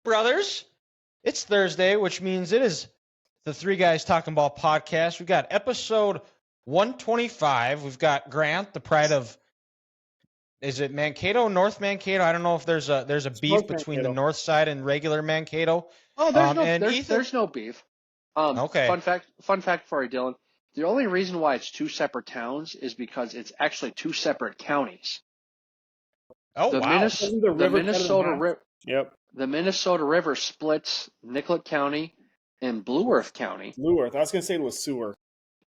Brothers, it's Thursday, which means it is the Three Guys Talking Ball podcast. We've got episode 125. We've got Grant, the pride of, is it Mankato, North Mankato? I don't know if there's a beef North between Mankato. the north side and regular Mankato. Oh, there's no beef. Okay. Fun fact for you, Dylan. The only reason why it's two separate towns is because it's actually two separate counties. Oh, The wow. The Minnesota River splits Nicollet County and Blue Earth County. Blue Earth. I was going to say Le Sueur.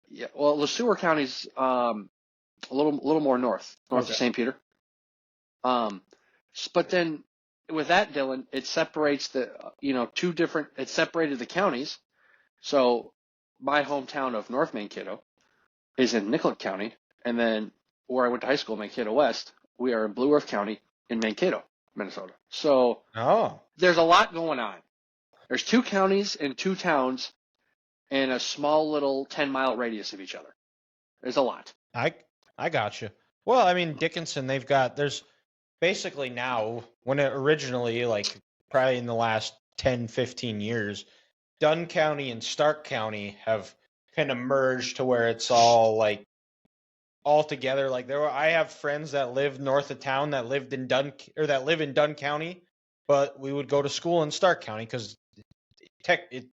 Yeah, well, Le Sueur County's a little more north of St. Peter. But then with that, Dylan, it separates it separated the counties. So my hometown of North Mankato is in Nicollet County, and then where I went to high school, Mankato West, we are in Blue Earth County in Mankato, Minnesota. So there's a lot going on. There's two counties and two towns in a small little 10-mile radius of each other. There's a lot. I got you. Well, I mean, Dickinson, there's basically now, when it originally, like probably in the last 10, 15 years, Dunn County and Stark County have kind of merged to where it's all together. Like I have friends that live north of town that live in Dunn County, but we would go to school in Stark County because it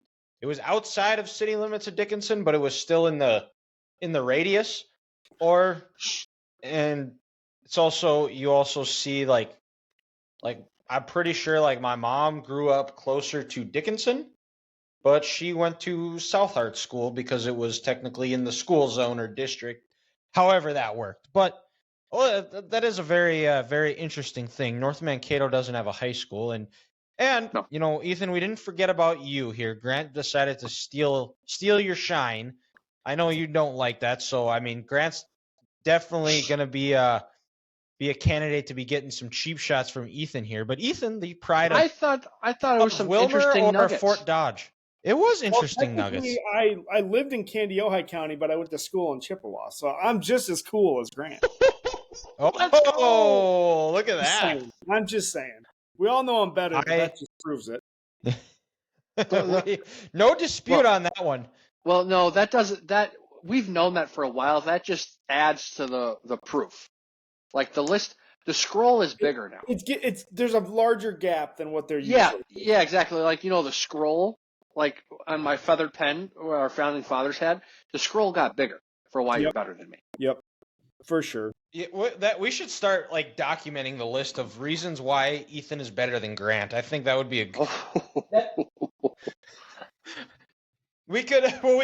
was outside of city limits of Dickinson, but it was still in the radius. And it's also, you also see like I'm pretty sure like my mom grew up closer to Dickinson, but she went to South Art School because it was technically in the school zone or district. However that worked. But that is a very, very interesting thing. North Mankato doesn't have a high school. And No. You know, Ethan, we didn't forget about you here. Grant decided to steal your shine. I know you don't like that. So, I mean, Grant's definitely going to be a candidate to be getting some cheap shots from Ethan here. But Ethan, the pride of I thought it was some Wilmer interesting or nuggets. Fort Dodge. It was interesting nuggets. I lived in Candiota County, but I went to school in Chippewa, so I'm just as cool as Grant. Oh, look at that. I'm just saying. We all know I'm better, but that just proves it. No dispute on that one. Well, no, we've known that for a while. That just adds to the proof. Like the scroll is bigger now. There's a larger gap than what they're used to. Yeah, exactly. Like, the scroll, like on my feathered pen, where our founding fathers had, the scroll got bigger for why you're better than me. Yep, for sure. Yeah, we should start like documenting the list of reasons why Ethan is better than Grant. I think that would be a good. What we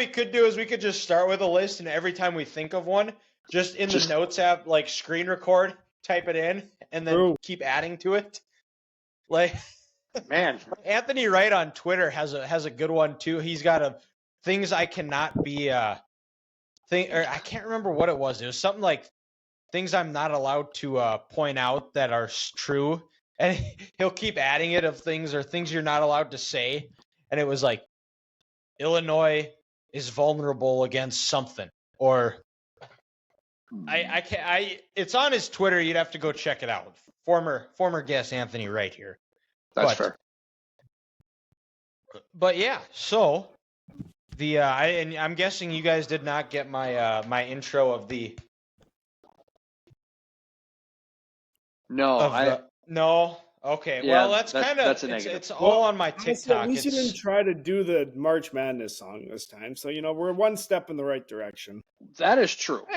could do is we could just start with a list, and every time we think of one, just in the notes app, like screen record, type it in, and then keep adding to it. Like, man, Anthony Wright on Twitter has a good one too. He's got things I cannot be or I can't remember what it was. It was something like things I'm not allowed to point out that are true, and he'll keep adding it of things or things you're not allowed to say. And it was like, Illinois is vulnerable against something, or I can't. It's on his Twitter. You'd have to go check it out. Former guest Anthony Wright here. That's fair. But yeah, so I'm guessing you guys did not get my my intro of the. No. Okay. Yeah, well, that's kind of it's all on my TikTok. At least you didn't try to do the March Madness song this time, so we're one step in the right direction. That is true.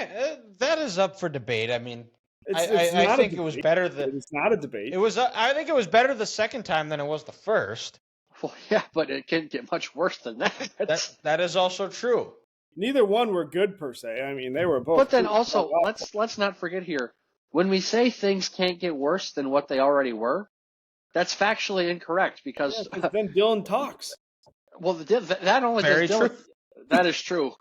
That is up for debate. I mean, I think it was better. It's not a debate. It was. I think it was better the second time than it was the first. Well, yeah, but it can't get much worse than that. That is also true. Neither one were good per se. I mean, they were both. But then also, let's not forget here. When we say things can't get worse than what they already were, that's factually incorrect because then Dylan talks. Well, that only Very does Dylan. True. That is true.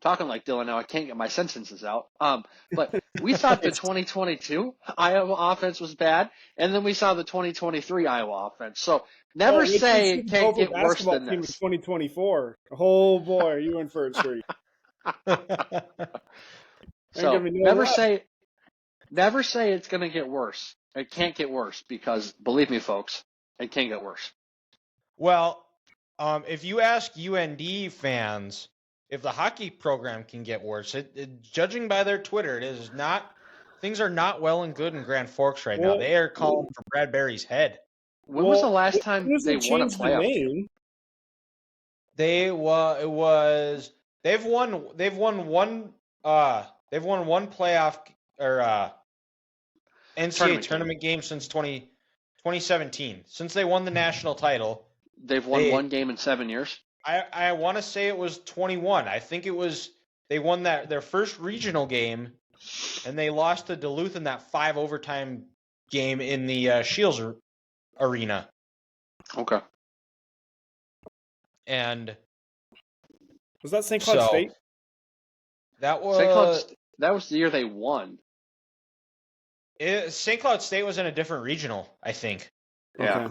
Talking like Dylan now, I can't get my sentences out. But we thought the 2022 Iowa offense was bad, and then we saw the 2023 Iowa offense. So never say it can't get worse than this. 2024. Oh boy, are you in for a treat? So never say it's going to get worse. It can't get worse because, believe me, folks, it can get worse. Well, if you ask UND fans if the hockey program can get worse, judging by their Twitter, it is not. Things are not well and good in Grand Forks right now. Well, They are calling for Brad Berry's head. When was the last As time soon as they won a changed the playoff name, game? They've won one playoff or NCAA tournament game since 2017. Since they won the national title. They've won one game in 7 years. I want to say it was 21. I think it was they won their first regional game, and they lost to Duluth in that 5 overtime game in the Shields Arena. Okay. And was that St. Cloud State? That was the year they won. St. Cloud State was in a different regional, I think. Yeah.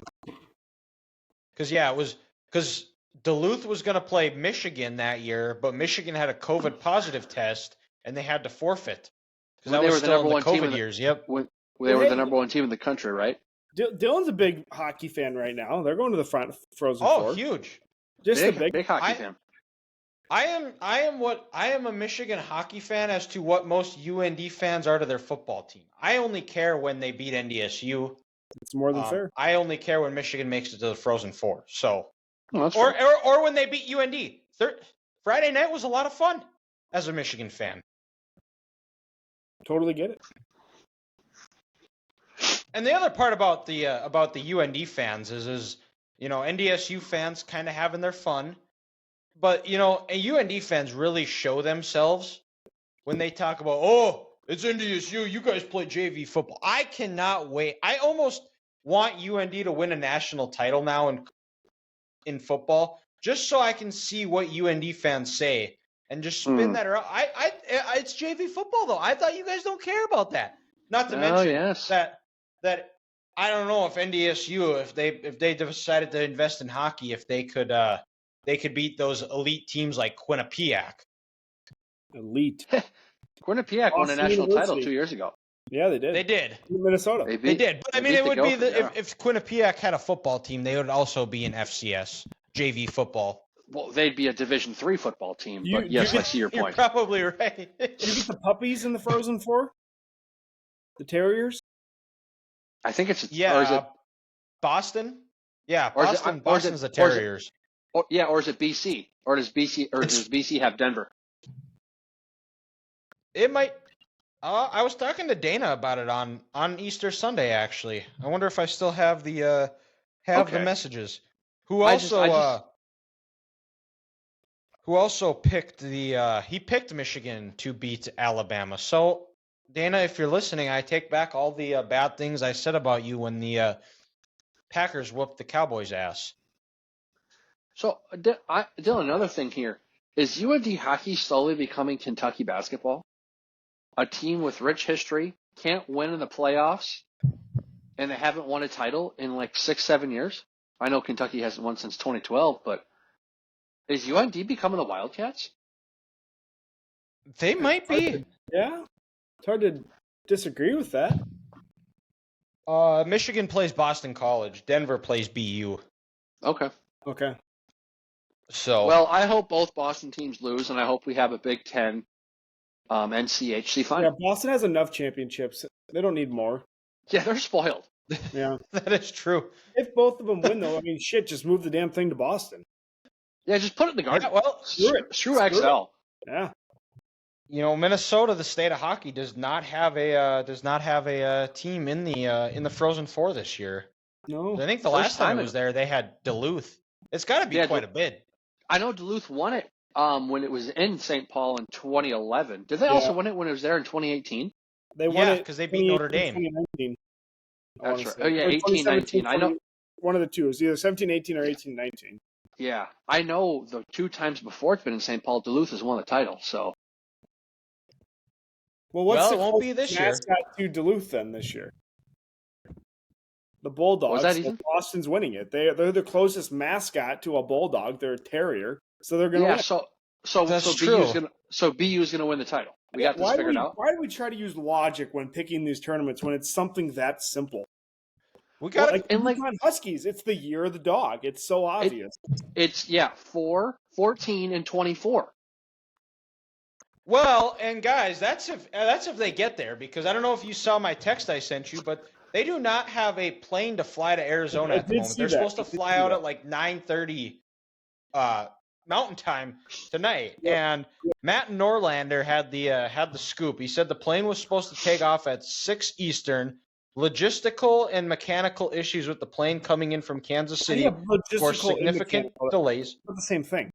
Because Duluth was going to play Michigan that year, but Michigan had a COVID positive test, and they had to forfeit. Because that was still in the COVID years. Yep. They were the number one team in the country, right? Dylan's a big hockey fan right now. They're going to the Frozen Four. Oh, huge! Just a big hockey fan. I am a Michigan hockey fan as to what most UND fans are to their football team. I only care when they beat NDSU. It's more than fair. I only care when Michigan makes it to the Frozen Four. So, or when they beat UND. Friday night was a lot of fun as a Michigan fan. Totally get it. And the other part about the UND fans is NDSU fans kind of having their fun, but UND fans really show themselves when they talk about, oh, it's NDSU, you guys play JV football. I cannot wait. I almost want UND to win a national title now in football, just so I can see what UND fans say and just spin that around. It's JV football though. I thought you guys don't care about that. Not to mention that I don't know if NDSU, if they decided to invest in hockey, if they could beat those elite teams like Quinnipiac. Elite. Quinnipiac won a national title 2 years ago. Yeah, they did. They did. Minnesota. They did. But I mean, it would be if Quinnipiac had a football team, they would also be in FCS JV football. Well, they'd be a Division III football team. But yes, I see your point. You're probably right. You get the puppies in the Frozen Four. The Terriers. I think it's or is it Boston? Yeah, Boston's the Terriers. Or is it BC? Or does BC have Denver? It might. I was talking to Dana about it on Easter Sunday. Actually, I wonder if I still have the messages. Who also picked he picked Michigan to beat Alabama. So Dana, if you're listening, I take back all the bad things I said about you when the Packers whooped the Cowboys' ass. So, Dylan, another thing here. Is UND hockey slowly becoming Kentucky basketball? A team with rich history, can't win in the playoffs, and they haven't won a title in like 6-7 years? I know Kentucky hasn't won since 2012, but is UND becoming the Wildcats? They might be. Yeah. It's hard to disagree with that. Michigan plays Boston College. Denver plays BU. Okay. So well, I hope both Boston teams lose, and I hope we have a Big Ten NCHC final. Yeah, Boston has enough championships. They don't need more. Yeah, they're spoiled. Yeah. That is true. If both of them win, though, I mean, shit, just move the damn thing to Boston. Yeah, just put it in the Garden. Yeah, well, screw XL. Yeah. Minnesota, the state of hockey, does not have a team in the Frozen Four this year. No. I think the last time it was there, they had Duluth. It's got to be quite a bit. I know Duluth won it when it was in St. Paul in 2011. Did they also win it when it was there in 2018? They won it because they beat Notre Dame. 2019. That's right. Oh, yeah, 18-19. I know. One of the two. It was either 17-18 or 18-19. Yeah. I know the 2 times before it's been in St. Paul, Duluth has won the title, so. Well, it won't be this year. Mascot to Duluth then this year? The Bulldogs. Was that even? Boston's winning it. They're the closest mascot to a Bulldog. They're a Terrier, so they're going to win. So that's true. BU is going to win the title. We got this figured out. Why do we try to use logic when picking these tournaments when it's something that simple? We got like and like UConn Huskies. It's the year of the dog. It's so obvious. it's 4, 14, and 24. Well, and guys, that's if they get there, because I don't know if you saw my text I sent you, but they do not have a plane to fly to Arizona at the moment. They're supposed to fly out at like 9:30 Mountain Time tonight. Yep. And Matt Norlander had the scoop. He said the plane was supposed to take off at 6 Eastern. Logistical and mechanical issues with the plane coming in from Kansas City for significant delays. Not the same thing.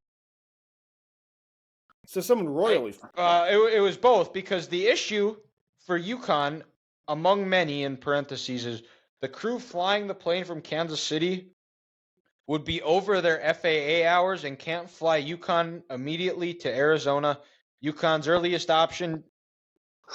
So someone royally. It was both, because the issue for UConn, among many in parentheses, is the crew flying the plane from Kansas City would be over their FAA hours and can't fly UConn immediately to Arizona. UConn's earliest option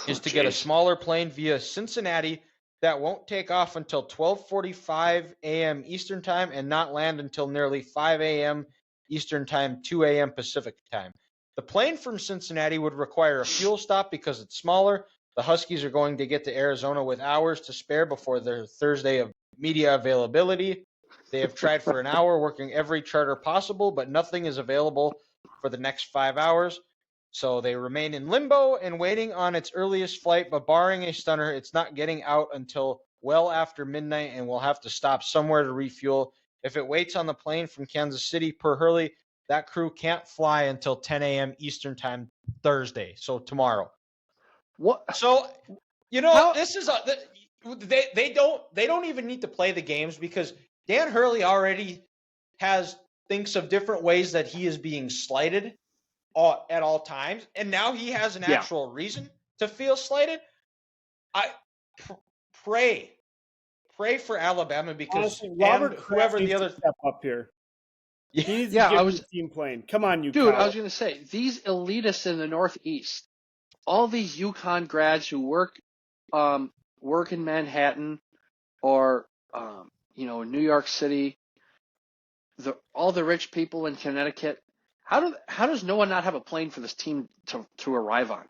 is to get a smaller plane via Cincinnati that won't take off until 12:45 a.m. Eastern Time and not land until nearly 5 a.m. Eastern Time, 2 a.m. Pacific Time. The plane from Cincinnati would require a fuel stop because it's smaller. The Huskies are going to get to Arizona with hours to spare before their Thursday of media availability. They have tried for an hour, working every charter possible, but nothing is available for the next 5 hours. So they remain in limbo and waiting on its earliest flight, but barring a stunner, it's not getting out until well after midnight and will have to stop somewhere to refuel. If it waits on the plane from Kansas City per Hurley, that crew can't fly until 10 a.m. Eastern Time Thursday, so tomorrow. What? So, this is they don't even need to play the games, because Dan Hurley already thinks of different ways that he is being slighted at all times, and now he has an actual reason to feel slighted. I pray for Alabama, because honestly, Robert whoever the other step up here. He's team playing. Come on, you dude. Kyle. I was going to say, these elitists in the Northeast, all these UConn grads who work in Manhattan or New York City, all the rich people in Connecticut. How does no one not have a plane for this team to arrive on?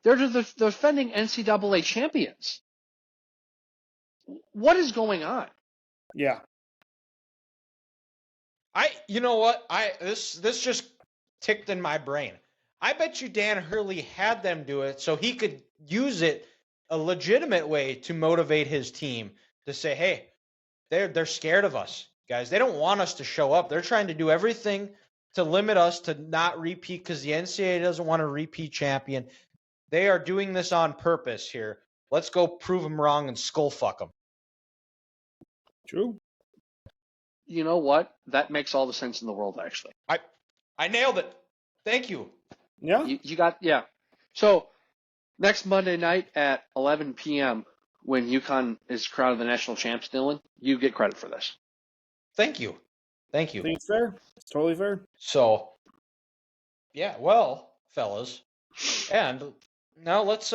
They're the defending NCAA champions. What is going on? Yeah. You know what? This just ticked in my brain. I bet you Dan Hurley had them do it so he could use it a legitimate way to motivate his team to say, hey, they're scared of us, guys. They don't want us to show up. They're trying to do everything to limit us to not repeat, because the NCAA doesn't want a repeat champion. They are doing this on purpose here. Let's go prove them wrong and skull fuck them. True. You know what? That makes all the sense in the world, actually. I nailed it. Thank you. Yeah. You got, yeah. So next Monday night at 11 p.m. when UConn is crowned the national champs, Dylan, you get credit for this. Thank you. I think it's fair. It's totally fair. So, yeah, well, fellas, and now let's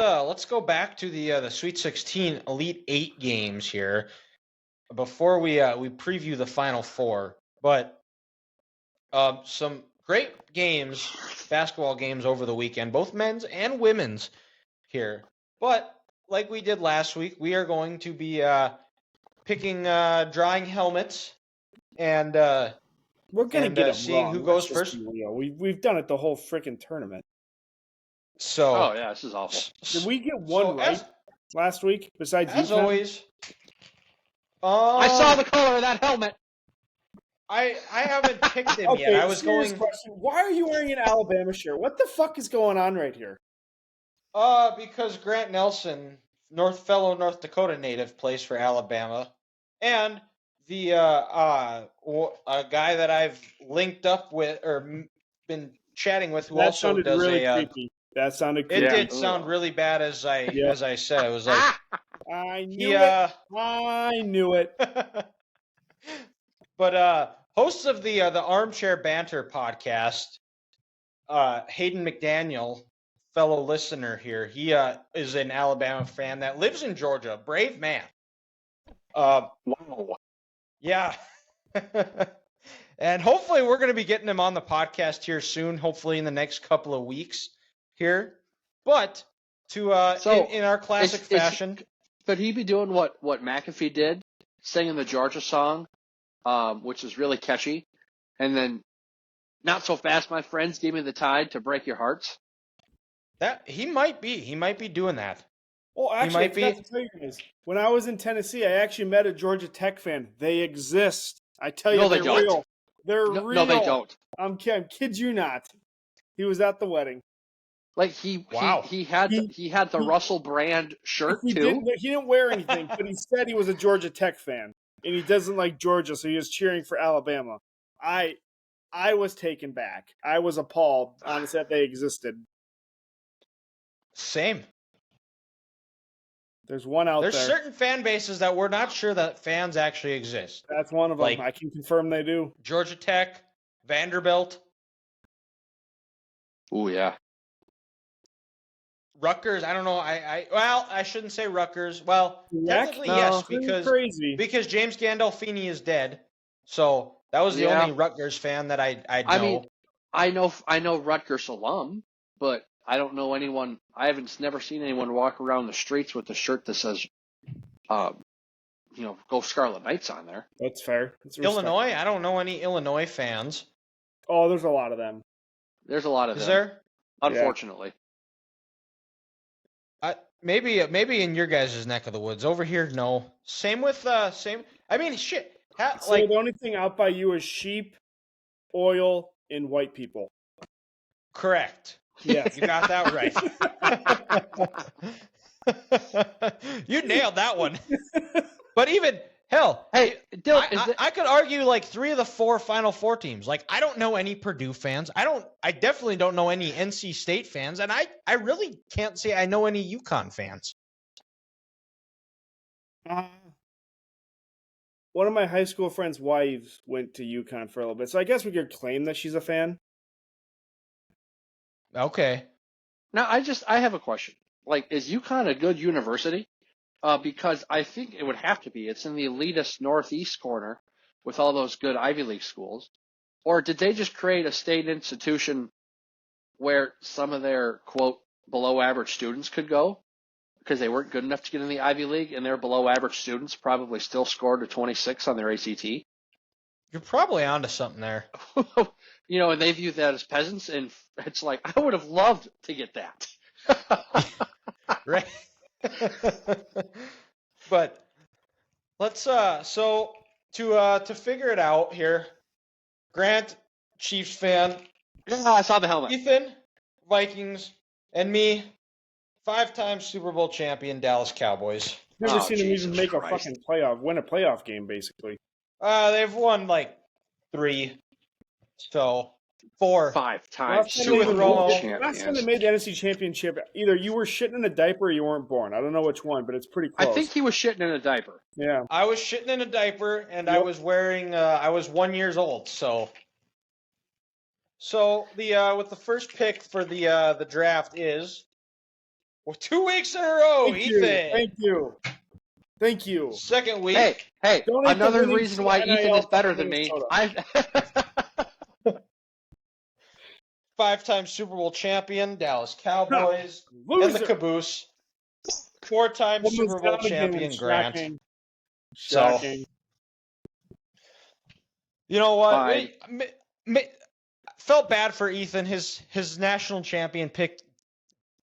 go back to the Sweet 16 Elite 8 games here before we preview the Final Four. But some great games, basketball games over the weekend, both men's and women's here. But like we did last week, we are going to be drawing helmets and we're gonna get it seeing wrong. who goes first. We've done it the whole freaking tournament. So, this is awful. Did we get one right last week? Besides, as UConn? always, I saw the color of that helmet. I haven't picked him yet. I was going. Question. Why are you wearing an Alabama shirt? What the fuck is going on right here? Because Grant Nelson, fellow North Dakota native, plays for Alabama, and the a guy that I've linked up with or been chatting with, who that also does really creepy. That sounded creepy. It did sound really bad, as I said. It was like I knew it. I knew it. But hosts of the Armchair Banter podcast, Hayden McDaniel, fellow listener here, he is an Alabama fan that lives in Georgia. Brave man. Wow. Yeah. And hopefully we're going to be getting him on the podcast here soon, hopefully in the next couple of weeks here. But in our classic fashion. Could he be doing what McAfee did singing the Georgia song, which is really catchy, and then "Not So Fast, My Friends, Give Me the Tide to Break Your Hearts." That he might be doing that. Well, He actually, I might forgot be. to tell you guys. When I was in Tennessee, I actually met a Georgia Tech fan. They exist. I tell you, No, they they're don't. real. They're No, real. they don't. I'm kid you not. He was at the wedding. Like he Wow. had He- the he- Russell Brand shirt He too. didn't wear anything, but he said he was a Georgia Tech fan, and he doesn't like Georgia, so he was cheering for Alabama. I was taken back. I was appalled, honestly, that they existed. Same. There's one out There's there. certain fan bases that we're not sure that fans actually exist. That's one of them. Like- I can confirm they do. Georgia Tech, Vanderbilt, Oh yeah. Rutgers. I don't know. I shouldn't say Rutgers. Well, Yak? technically No. yes, Pretty crazy. because James Gandolfini is dead. So that was the Yeah. only Rutgers fan that I know. I mean, I know Rutgers alum, but I don't know anyone. I haven't never seen anyone walk around the streets with a shirt that says, "Go Scarlet Knights" on there. That's fair. That's Illinois. I don't know any Illinois fans. Oh, there's a lot of them. There's a lot of Is them, there? unfortunately. Maybe in your guys' neck of the woods. Over here, no. Same with same. I mean, shit. So the only thing out by you is sheep, oil, and white people. Correct. Yes. You got that right. You nailed that one. But even hell, Hey, Dylan, I could argue like 3 of the 4 Final Four teams. Like I don't know any Purdue fans. I definitely don't know any NC State fans, and I really can't say I know any UConn fans. One of my high school friends' wives went to UConn for a little bit, so I guess we could claim that she's a fan. now Okay. I have a question. Like, is UConn a good university? Because I think it would have to be. It's in the elitist northeast corner with all those good Ivy League schools. Or did they just create a state institution where some of their, quote, below average students could go because they weren't good enough to get in the Ivy League, and their below average students probably still scored a 26 on their ACT? You're probably onto something there. And they view that as peasants, and it's like, I would have loved to get that. Right. But let's so to figure it out here, Grant, Chiefs fan, Yeah, I saw the helmet. Ethan, Vikings, and me, 5-time Super Bowl champion Dallas Cowboys. Never Oh, seen them Jesus even make Christ. a win a playoff game, basically. They've won like 3, so 4. 5 Last times time Two with Super Romo. Bowl last time they champions. made the NFC Championship, either you were shitting in a diaper or you weren't born. I don't know which one, but it's pretty I close. think he was shitting in a diaper. Yeah. I was shitting in a diaper, and I Yep. was wearing. I was 1 year old, so. So the with the first pick for the draft is, 2 weeks in a row, Thank you. Ethan. Thank you. Second week. Hey, Don't hate the another winning reason why NIL Ethan is better from than me. Minnesota. 5-time Super Bowl champion, Dallas Cowboys, and Loser. the caboose. 4-time Women's Super Bowl down again. champion, Grant. Shocking. So- Shocking. You know what? Bye. Felt bad for Ethan. His national champion pick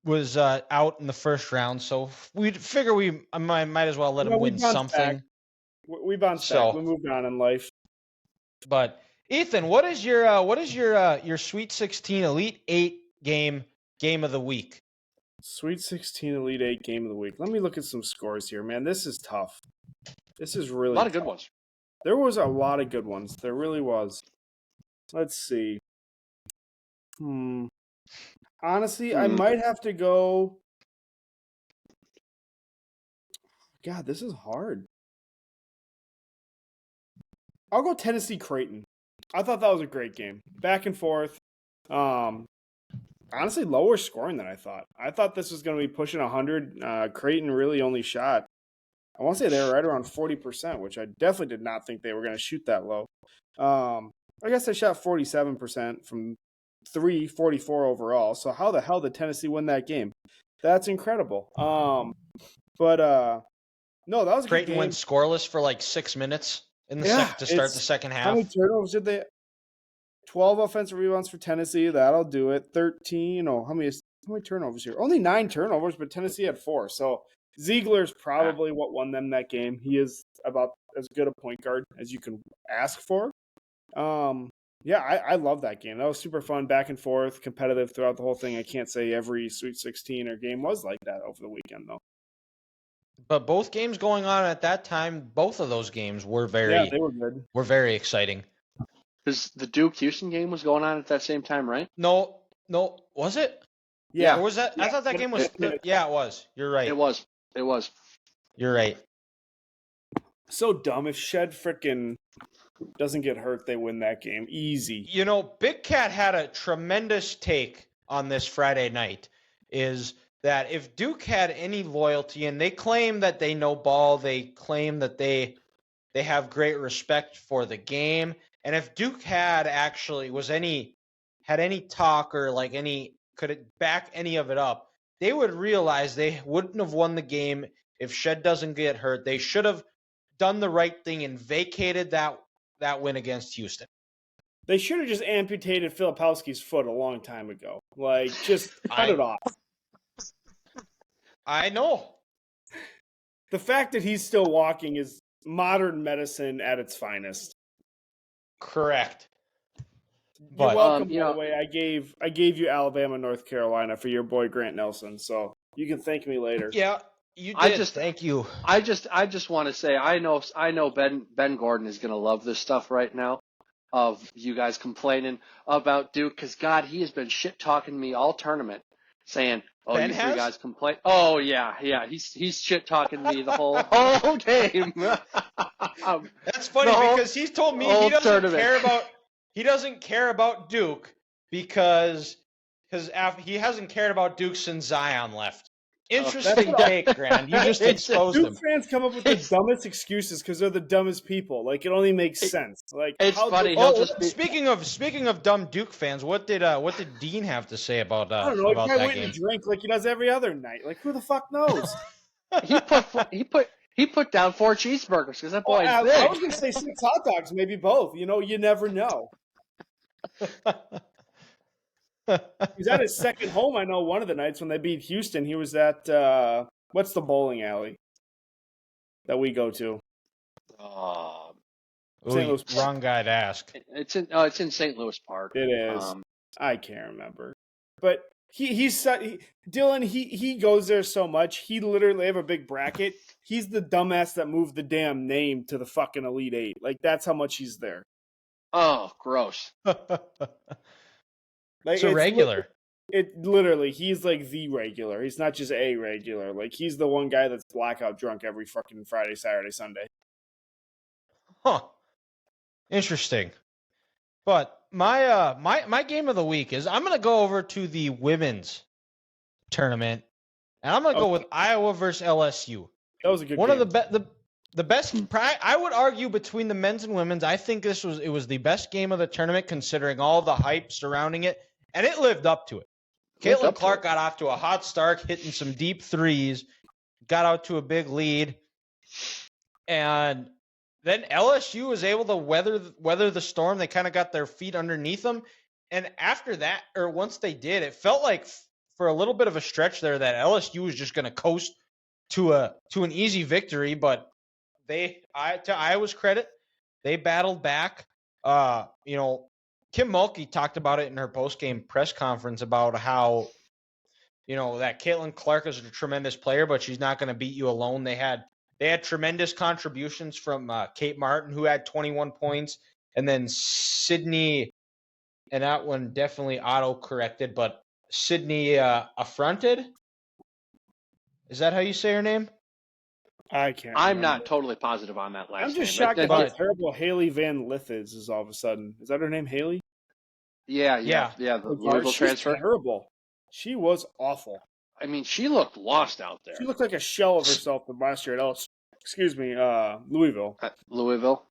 was out in the first round, so we figure we might as well let him No, we win bounced something. back. We bounced So- back. We moved on in life. But Ethan, what is your Sweet 16 Elite 8 game of the week? Sweet 16 Elite 8 game of the week. Let me look at some scores here, man. This is tough. This is A really lot of good tough. ones. There was a lot of good ones. There really was. Let's see. Honestly, I might have to go. God, this is hard. I'll go Tennessee Creighton. I thought that was a great game. Back and forth. Honestly, lower scoring than I thought. I thought this was going to be pushing 100. Creighton really only shot, I want to say they were right around 40%, which I definitely did not think they were going to shoot that low. I guess they shot 47% from 3, 44 overall. So how the hell did Tennessee win that game? That's incredible. But No, that was a good Creighton game. went scoreless for like 6 minutes in the to start the second half. How many turnovers did they? 12 offensive rebounds for Tennessee. That'll do it. 13. Oh, how many turnovers here? Only 9 turnovers, but Tennessee had 4. So Ziegler's probably what won them that game. He is about as good a point guard as you can ask for. Yeah, I love that game. That was super fun, back and forth, competitive throughout the whole thing. I can't say every Sweet 16 or game was like that over the weekend, though. But both games going on at that time, both of those games were very they were good. Were very exciting. Because the Duke-Houston game was going on at that same time, right? No, was it? Yeah. Or was that? Yeah. I thought that game was. Yeah, it was. You're right. It was. You're right. So dumb. If Shed frickin' doesn't get hurt, they win that game. Easy. You know, Big Cat had a tremendous take on this Friday night, is that if Duke had any loyalty, and they claim that they know ball, they claim that they have great respect for the game, and if Duke had any talk or like could it back any of it up, they would realize they wouldn't have won the game if Shed doesn't get hurt. They should have done the right thing and vacated that win against Houston. They should have just amputated Filipowski's foot a long time ago. Like, just cut it off. I know. The fact that he's still walking is modern medicine at its finest. Correct. You're welcome, by the way. I gave you Alabama, North Carolina for your boy Grant Nelson, so you can thank me later. Yeah, you did. Thank you. I just want to say I know Ben Gordon is going to love this stuff right now, of you guys complaining about Duke, because God, he has been shit talking me all tournament, saying, "Oh, Ben you has? three guys complain." Oh yeah, he's shit talking me the whole game. That's funny because he's told me he doesn't care about Duke because he hasn't cared about Duke since Zion left. Interesting take, Grand. You just exposed Duke him. fans come up with the dumbest excuses because they're the dumbest people. Like, it only makes sense. Like, it's funny. Speaking of dumb Duke fans, what did Dean have to say about I don't know. about He that went game? and drank like he does every other night. Like, who the fuck knows? He put down 4 cheeseburgers because that boy's big. I was gonna say 6 hot dogs, maybe both. You know, you never know. He's at his second home. I know one of the nights when they beat Houston, he was at what's the bowling alley that we go to? Wrong guy to ask. It's in St. Louis Park. It is. I can't remember, but Dylan. He goes there so much. He literally have a big bracket. He's the dumbass that moved the damn name to the fucking Elite Eight. Like, that's how much he's there. Oh, gross. Like, it's a regular. Literally, he's like the regular. He's not just a regular. Like, he's the one guy that's blackout drunk every fucking Friday, Saturday, Sunday. Huh. Interesting. But my game of the week is I'm gonna go over to the women's tournament, and I'm gonna go with Iowa versus LSU. That was a good one game. of the best. I would argue between the men's and women's. I think it was the best game of the tournament considering all the hype surrounding it, and it lived up to it. Caitlin Clark got off to a hot start, hitting some deep threes, got out to a big lead, and then LSU was able to weather the storm. They kind of got their feet underneath them, and after that, or once they did, it felt like for a little bit of a stretch there that LSU was just going to coast to an easy victory, but to Iowa's credit, they battled back. Kim Mulkey talked about it in her post-game press conference about how, that Caitlin Clark is a tremendous player, but she's not going to beat you alone. They had tremendous contributions from Kate Martin, who had 21 points, and then Sydney, and that one definitely auto-corrected, but Sydney Affronted. Is that how you say her name? I can't. I'm not totally positive on that last name. I'm just shocked at how terrible Haley Van Lith is all of a sudden. Is that her name, Haley? Yeah. The Louisville transfer. Terrible. She was awful. I mean, she looked lost out there. She looked like a shell of herself from last year at Louisville. Louisville.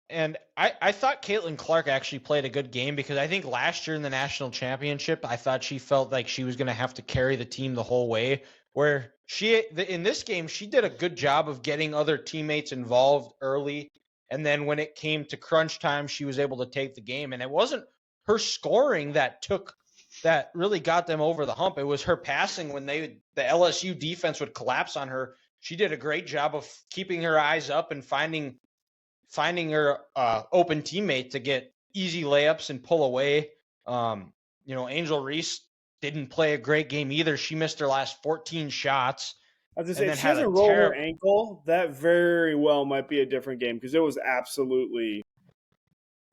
And I thought Caitlin Clark actually played a good game because I think last year in the national championship, I thought she felt like she was going to have to carry the team the whole way where in this game, she did a good job of getting other teammates involved early. And then when it came to crunch time, she was able to take the game. And it wasn't her scoring that really got them over the hump. It was her passing when the LSU defense would collapse on her. She did a great job of keeping her eyes up and finding her open teammate to get easy layups and pull away. Angel Reese didn't play a great game either. She missed her last 14 shots. I was going to say, if she doesn't roll her ankle, that very well might be a different game because it was absolutely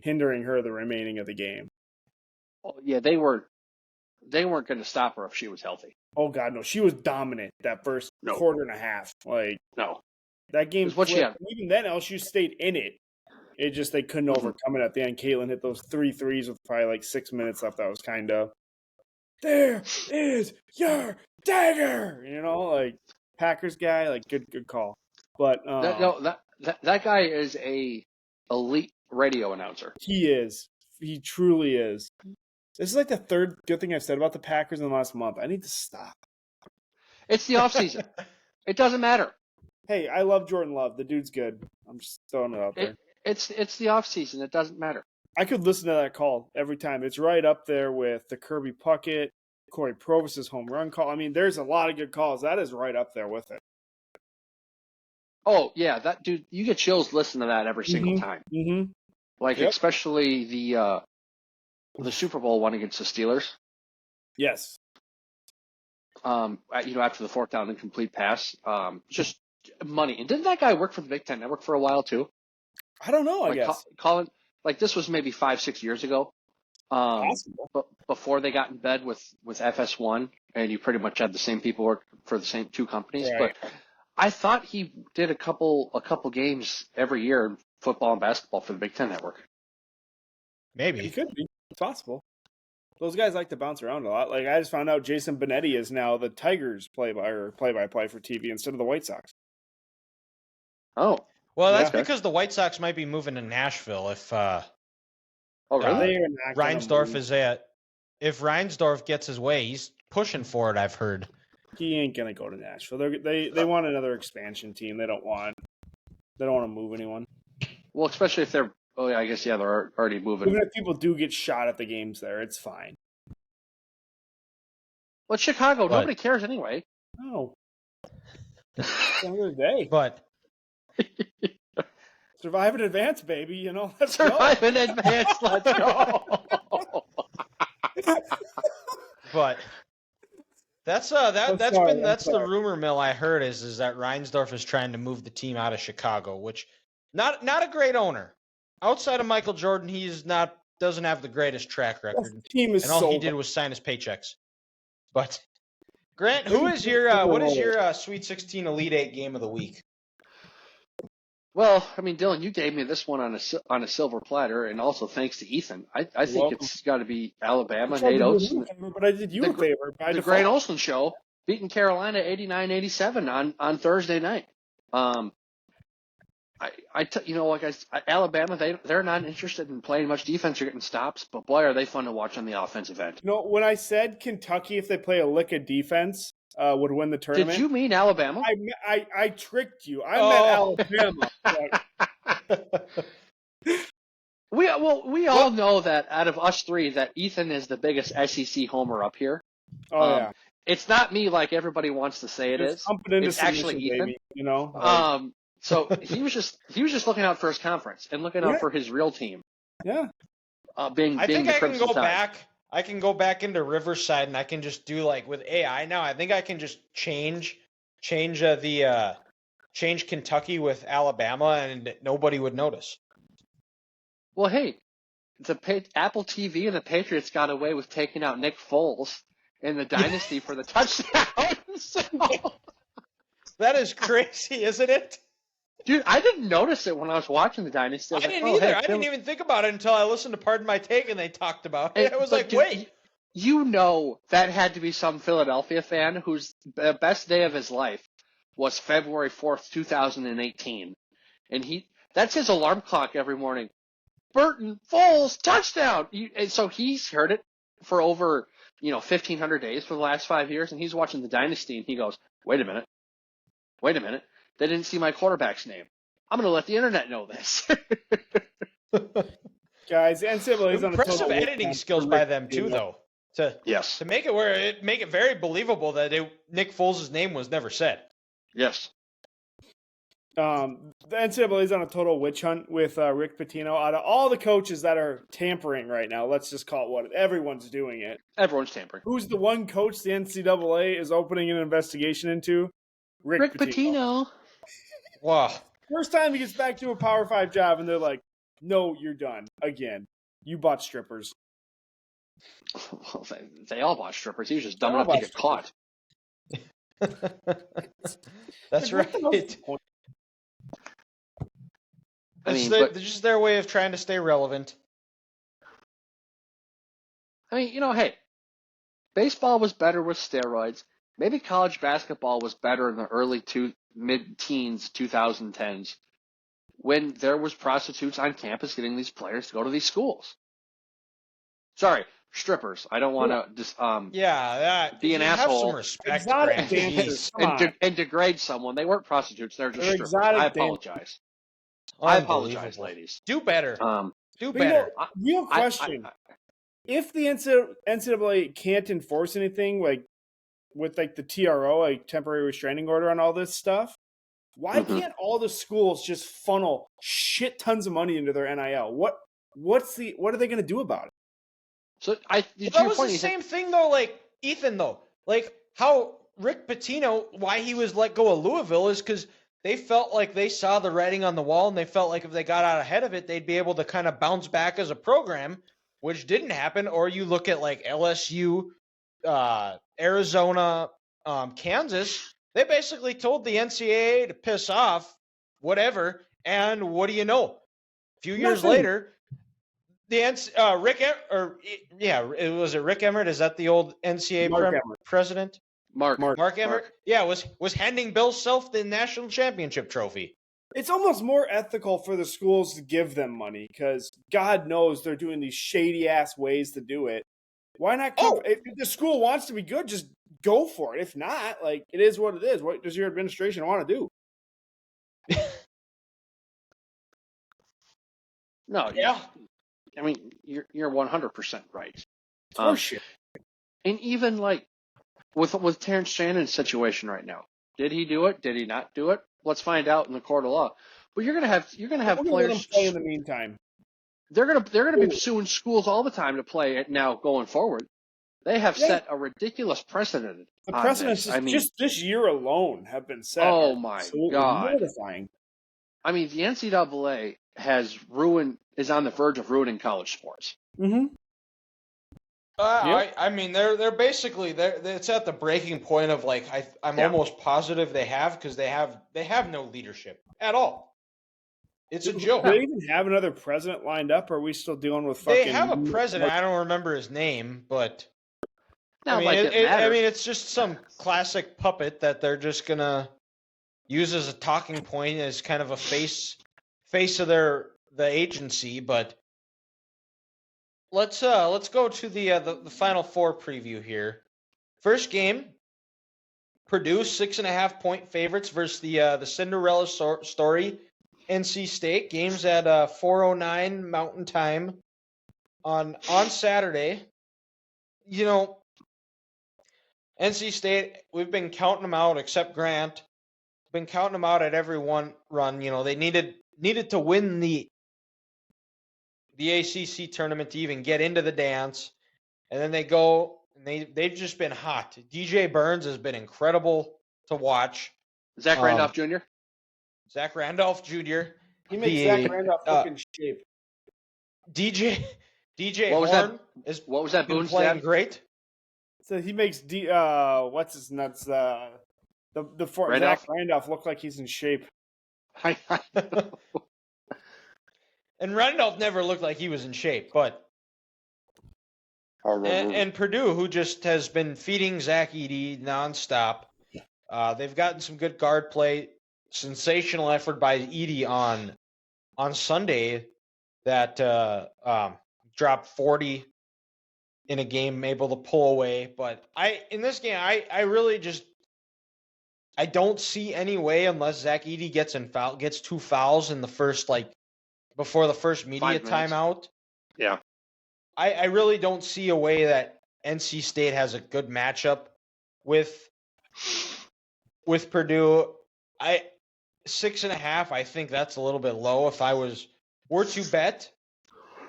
hindering her the remaining of the game. Oh, yeah, they weren't going to stop her if she was healthy. Oh, God, no. She was dominant that first quarter and a half. That game flipped. Even then, LSU stayed in it. It just they couldn't overcome it at the end. Caitlin hit those 3 threes with probably 6 minutes left. That was kind of, there is your dagger! Packers guy, good call. But that guy is a elite radio announcer. He is. He truly is. This is the third good thing I've said about the Packers in the last month. I need to stop. It's the offseason. It doesn't matter. Hey, I love Jordan Love. The dude's good. I'm just throwing it out there. It's the offseason. It doesn't matter. I could listen to that call every time. It's right up there with the Kirby Puckett, Corey Provis's home run call. I mean, there's a lot of good calls. That is right up there with it. Oh, yeah. That dude, you get chills listening to that every single time. Mm-hmm. Especially the Super Bowl one against the Steelers. Yes. After the fourth down incomplete pass, just money. And didn't that guy work for the Big Ten Network for a while too? I don't know. I guess Colin, this was maybe 5-6 years ago. Possible. But before they got in bed with FS1, and you pretty much had the same people work for the same two companies. Right. But I thought he did a couple games every year in football and basketball for the Big Ten Network. Maybe he could be. It's possible. Those guys like to bounce around a lot. I just found out Jason Benetti is now the Tigers play-by-play for TV instead of the White Sox. Oh. Well, that's because the White Sox might be moving to Nashville if really? Reinsdorf is at. If Reinsdorf gets his way, he's pushing for it, I've heard. He ain't gonna go to Nashville. They want another expansion team. They don't want to move anyone. Well, especially if they're they're already moving. Even if people do get shot at the games there, it's fine. Well, it's Chicago. Nobody cares anyway. No. It's the end of the day. But survive in advance, baby. Let's survive in advance. Let's go. But that's the rumor mill I heard is that Reinsdorf is trying to move the team out of Chicago, which not a great owner. Outside of Michael Jordan, doesn't have the greatest track record. The team is all he did was sign his paychecks. But Grant, what is your Sweet 16 Elite 8 game of the week? Well, I mean, Dylan, you gave me this one on a silver platter, and also thanks to Ethan. I think it's got to be Alabama, Nate Oates. But I did you a favor. The Grant Olson Show beating Carolina 89-87 on Thursday night. Alabama, they're not interested in playing much defense or getting stops, but boy, are they fun to watch on the offensive end. When I said Kentucky, if they play a lick of defense, would win the tournament. Did you mean Alabama? I tricked you. I meant Alabama. We all know that out of us three, that Ethan is the biggest SEC homer up here. Oh yeah. It's not me like everybody wants to say it is. It's actually Ethan. Baby, So he was just looking out for his conference and looking out for his real team. Yeah. I think I can go back. I can go back into Riverside and I can just do with AI now. I think I can just change Kentucky with Alabama and nobody would notice. Well, hey, Apple TV and the Patriots got away with taking out Nick Foles in the dynasty for the touchdown. So. That is crazy, isn't it? Dude, I didn't notice it when I was watching the dynasty. I didn't either. Hey, I didn't even think about it until I listened to Pardon My Take and they talked about it. I was like, wait. That had to be some Philadelphia fan whose best day of his life was February 4th, 2018. And that's his alarm clock every morning. Burton, Foles, touchdown! And so he's heard it for over 1,500 days for the last 5 years, and he's watching the dynasty, and he goes, wait a minute. They didn't see my quarterback's name. I'm going to let the internet know this. Guys, the NCAA is on a Impressive total witch editing hunt skills for by Rick them too, Pitino. though. To Yes. make it very believable that Nick Foles' name was never said. Yes. The NCAA is on a total witch hunt with Rick Pitino. Out of all the coaches that are tampering right now, let's just call it what everyone's doing it. Everyone's tampering. Who's the one coach the NCAA is opening an investigation into? Rick Pitino. Wow. First time he gets back to a Power 5 job, and they're like, no, you're done. Again. You bought strippers. Well, they all bought strippers. He was just dumb enough to get caught. That's right. I mean, They're just their way of trying to stay relevant. I mean, hey, baseball was better with steroids. Maybe college basketball was better in the early mid-teens, 2010s, when there was prostitutes on campus getting these players to go to these schools. Sorry, strippers. I don't want to just be an asshole. Have some respect, Exotic Grant. dancers. and degrade someone. They weren't prostitutes. They're just strippers. I apologize. I apologize, ladies. Do better. Do But better. Real question. If the NCAA can't enforce anything, like with like the TRO, like temporary restraining order on all this stuff, why can't all the schools just funnel shit tons of money into their NIL? What are they going to do about it? So that was the same thing though, like Ethan though. Like how Rick Pitino, why he was let go of Louisville is because they felt like they saw the writing on the wall, and they felt like if they got out ahead of it, they'd be able to kind of bounce back as a program, which didn't happen. Or you look at like LSU, Arizona, Kansas, they basically told the NCAA to piss off, whatever, and what do you know? A few years later, Rick Emmert? Is that the old NCAA president? Mark Emmert? Yeah, was handing Bill Self the national championship trophy. It's almost more ethical for the schools to give them money because God knows they're doing these shady ass ways to do it. Why not? If the school wants to be good, just go for it. If not, like it is what it is. What does your administration want to do? No, yeah. I mean, you're 100% right. Horseshit. And even like with Terrence Shannon's situation right now, did he do it? Did he not do it? Let's find out in the court of law. But you're gonna have players play in the meantime. They're gonna be suing schools all the time to play it now going forward. They have set a ridiculous precedent. The precedents just this year alone have been set. Oh my God! Mortifying. I mean, the NCAA is on the verge of ruining college sports. Mm-hmm. I mean, they're basically it's at the breaking point of like I'm almost positive they have because they have no leadership at all. It's a joke. Do they even have another president lined up, or are we still dealing with fucking... They have a president. I don't remember his name, but I mean, it's just some classic puppet that they're just gonna use as a talking point as kind of a face of the agency. But let's go to the Final Four preview here. First game, Purdue 6.5-point favorites versus the Cinderella story, NC State. Games at 4:09 Mountain Time on Saturday. You know, NC State, we've been counting them out, except Grant. Been counting them out at every one run. You know, they needed to win the ACC tournament to even get into the dance, and then they go and they've just been hot. DJ Burns has been incredible to watch. Zach Randolph Jr. Zach Randolph Jr. He makes Zach Randolph look in shape. DJ what Horn what was that? Been playing great. So he makes what's his nuts Zach Randolph look like he's in shape. And Randolph never looked like he was in shape, but and Purdue, who just has been feeding Zach Edey nonstop. They've gotten some good guard play. Sensational effort by Edey on Sunday that dropped 40 in a game, able to pull away. But in this game, I really just I don't see any way unless Zach Edey gets 2 fouls in the first before the first media 5 minutes. timeout. Yeah. I really don't see a way that NC State has a good matchup with Purdue. 6.5. I think that's a little bit low. If I were to bet,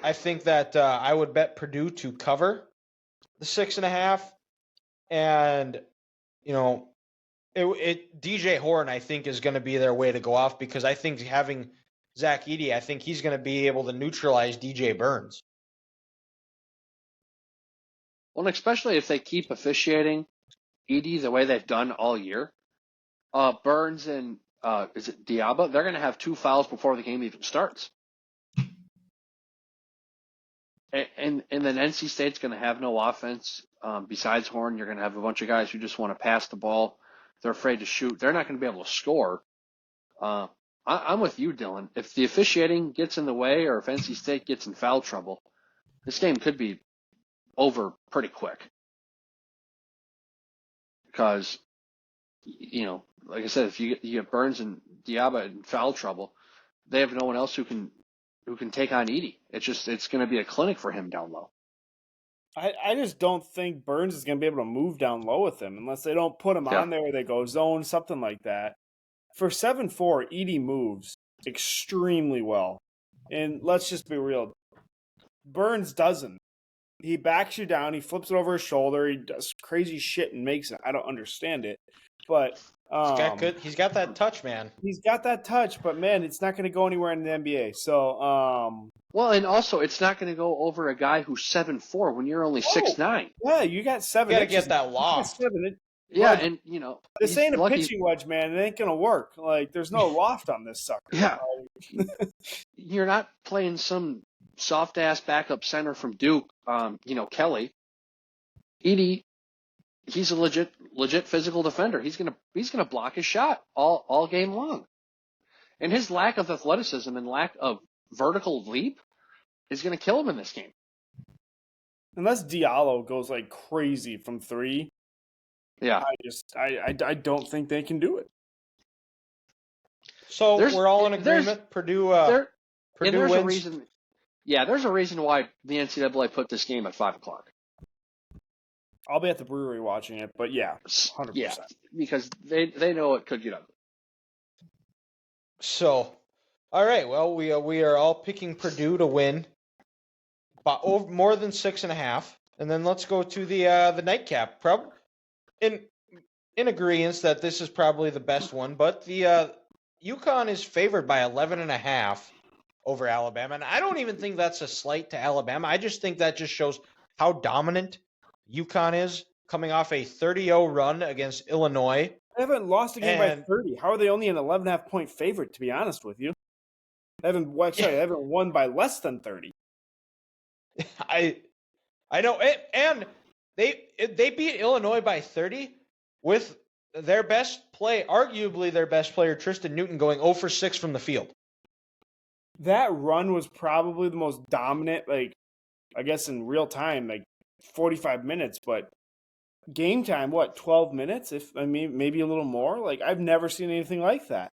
I think that I would bet Purdue to cover the 6.5, and DJ Horn I think is going to be their way to go off, because I think having Zach Edey, I think he's going to be able to neutralize DJ Burns. Well, especially if they keep officiating Edey the way they've done all year. Burns and is it Diaba? They're going to have 2 fouls before the game even starts. And then NC State's going to have no offense. Besides Horn, you're going to have a bunch of guys who just want to pass the ball. They're afraid to shoot. They're not going to be able to score. I'm with you, Dylan. If the officiating gets in the way, or if NC State gets in foul trouble, this game could be over pretty quick. Because, like I said, if you get Burns and Diaba in foul trouble, they have no one else who can take on Edey. It's going to be a clinic for him down low. I just don't think Burns is going to be able to move down low with him unless they don't put him on there or they go zone, something like that. For 7-4, Edey moves extremely well. And let's just be real. Burns doesn't. He backs you down. He flips it over his shoulder. He does crazy shit and makes it. I don't understand it. But he's got that touch, man. He's got that touch, but man, it's not going to go anywhere in the NBA. So, well, and also it's not going to go over a guy who's 7'4" when you're only 6'9". Yeah, you got 7 You got to inches. get that loft. Yeah, and this ain't a lucky. pitching wedge, man. It ain't going to work. Like, there's no loft on this sucker. Yeah, you're not playing some soft ass backup center from Duke. Kelly. Edey. He's a legit physical defender. He's gonna block his shot all game long, and his lack of athleticism and lack of vertical leap is gonna kill him in this game. Unless Diallo goes like crazy from 3, yeah, I don't think they can do it. So we're all in agreement. Purdue there's wins. A reason. Yeah, there's a reason why the NCAA put this game at 5:00. I'll be at the brewery watching it, but yeah, 100%. Yeah, because they know it could get ugly. So, all right. Well, we are all picking Purdue to win, but more than 6.5. And then let's go to the nightcap. Probably in agreement that this is probably the best one, but the UConn is favored by 11.5 over Alabama, and I don't even think that's a slight to Alabama. I just think that just shows how dominant UConn is, coming off a 30-0 run against Illinois. They haven't lost a game by 30. How are they only an 11.5 point favorite, to be honest with you? They haven't won by less than 30. I know it, and they beat Illinois by 30 with their best play, arguably their best player, Tristan Newton, going 0 for 6 from the field. That run was probably the most dominant, I guess in real time, 45 minutes, but game time, 12 minutes? Maybe a little more. I've never seen anything like that.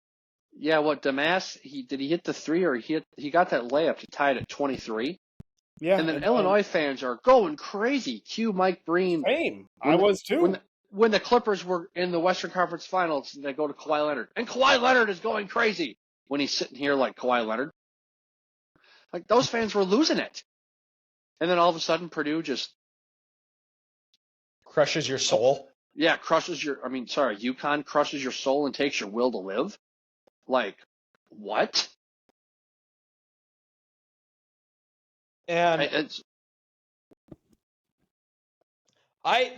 Yeah, Damas, did he hit the 3 or he got that layup to tie it at 23? Yeah. And then Illinois fans are going crazy. Cue Mike Breen. Same. I was too. When the Clippers were in the Western Conference Finals, they go to Kawhi Leonard. And Kawhi Leonard is going crazy when he's sitting here like Kawhi Leonard. Those fans were losing it. And then all of a sudden, Purdue just crushes your soul. Yeah, UConn crushes your soul and takes your will to live. What? And I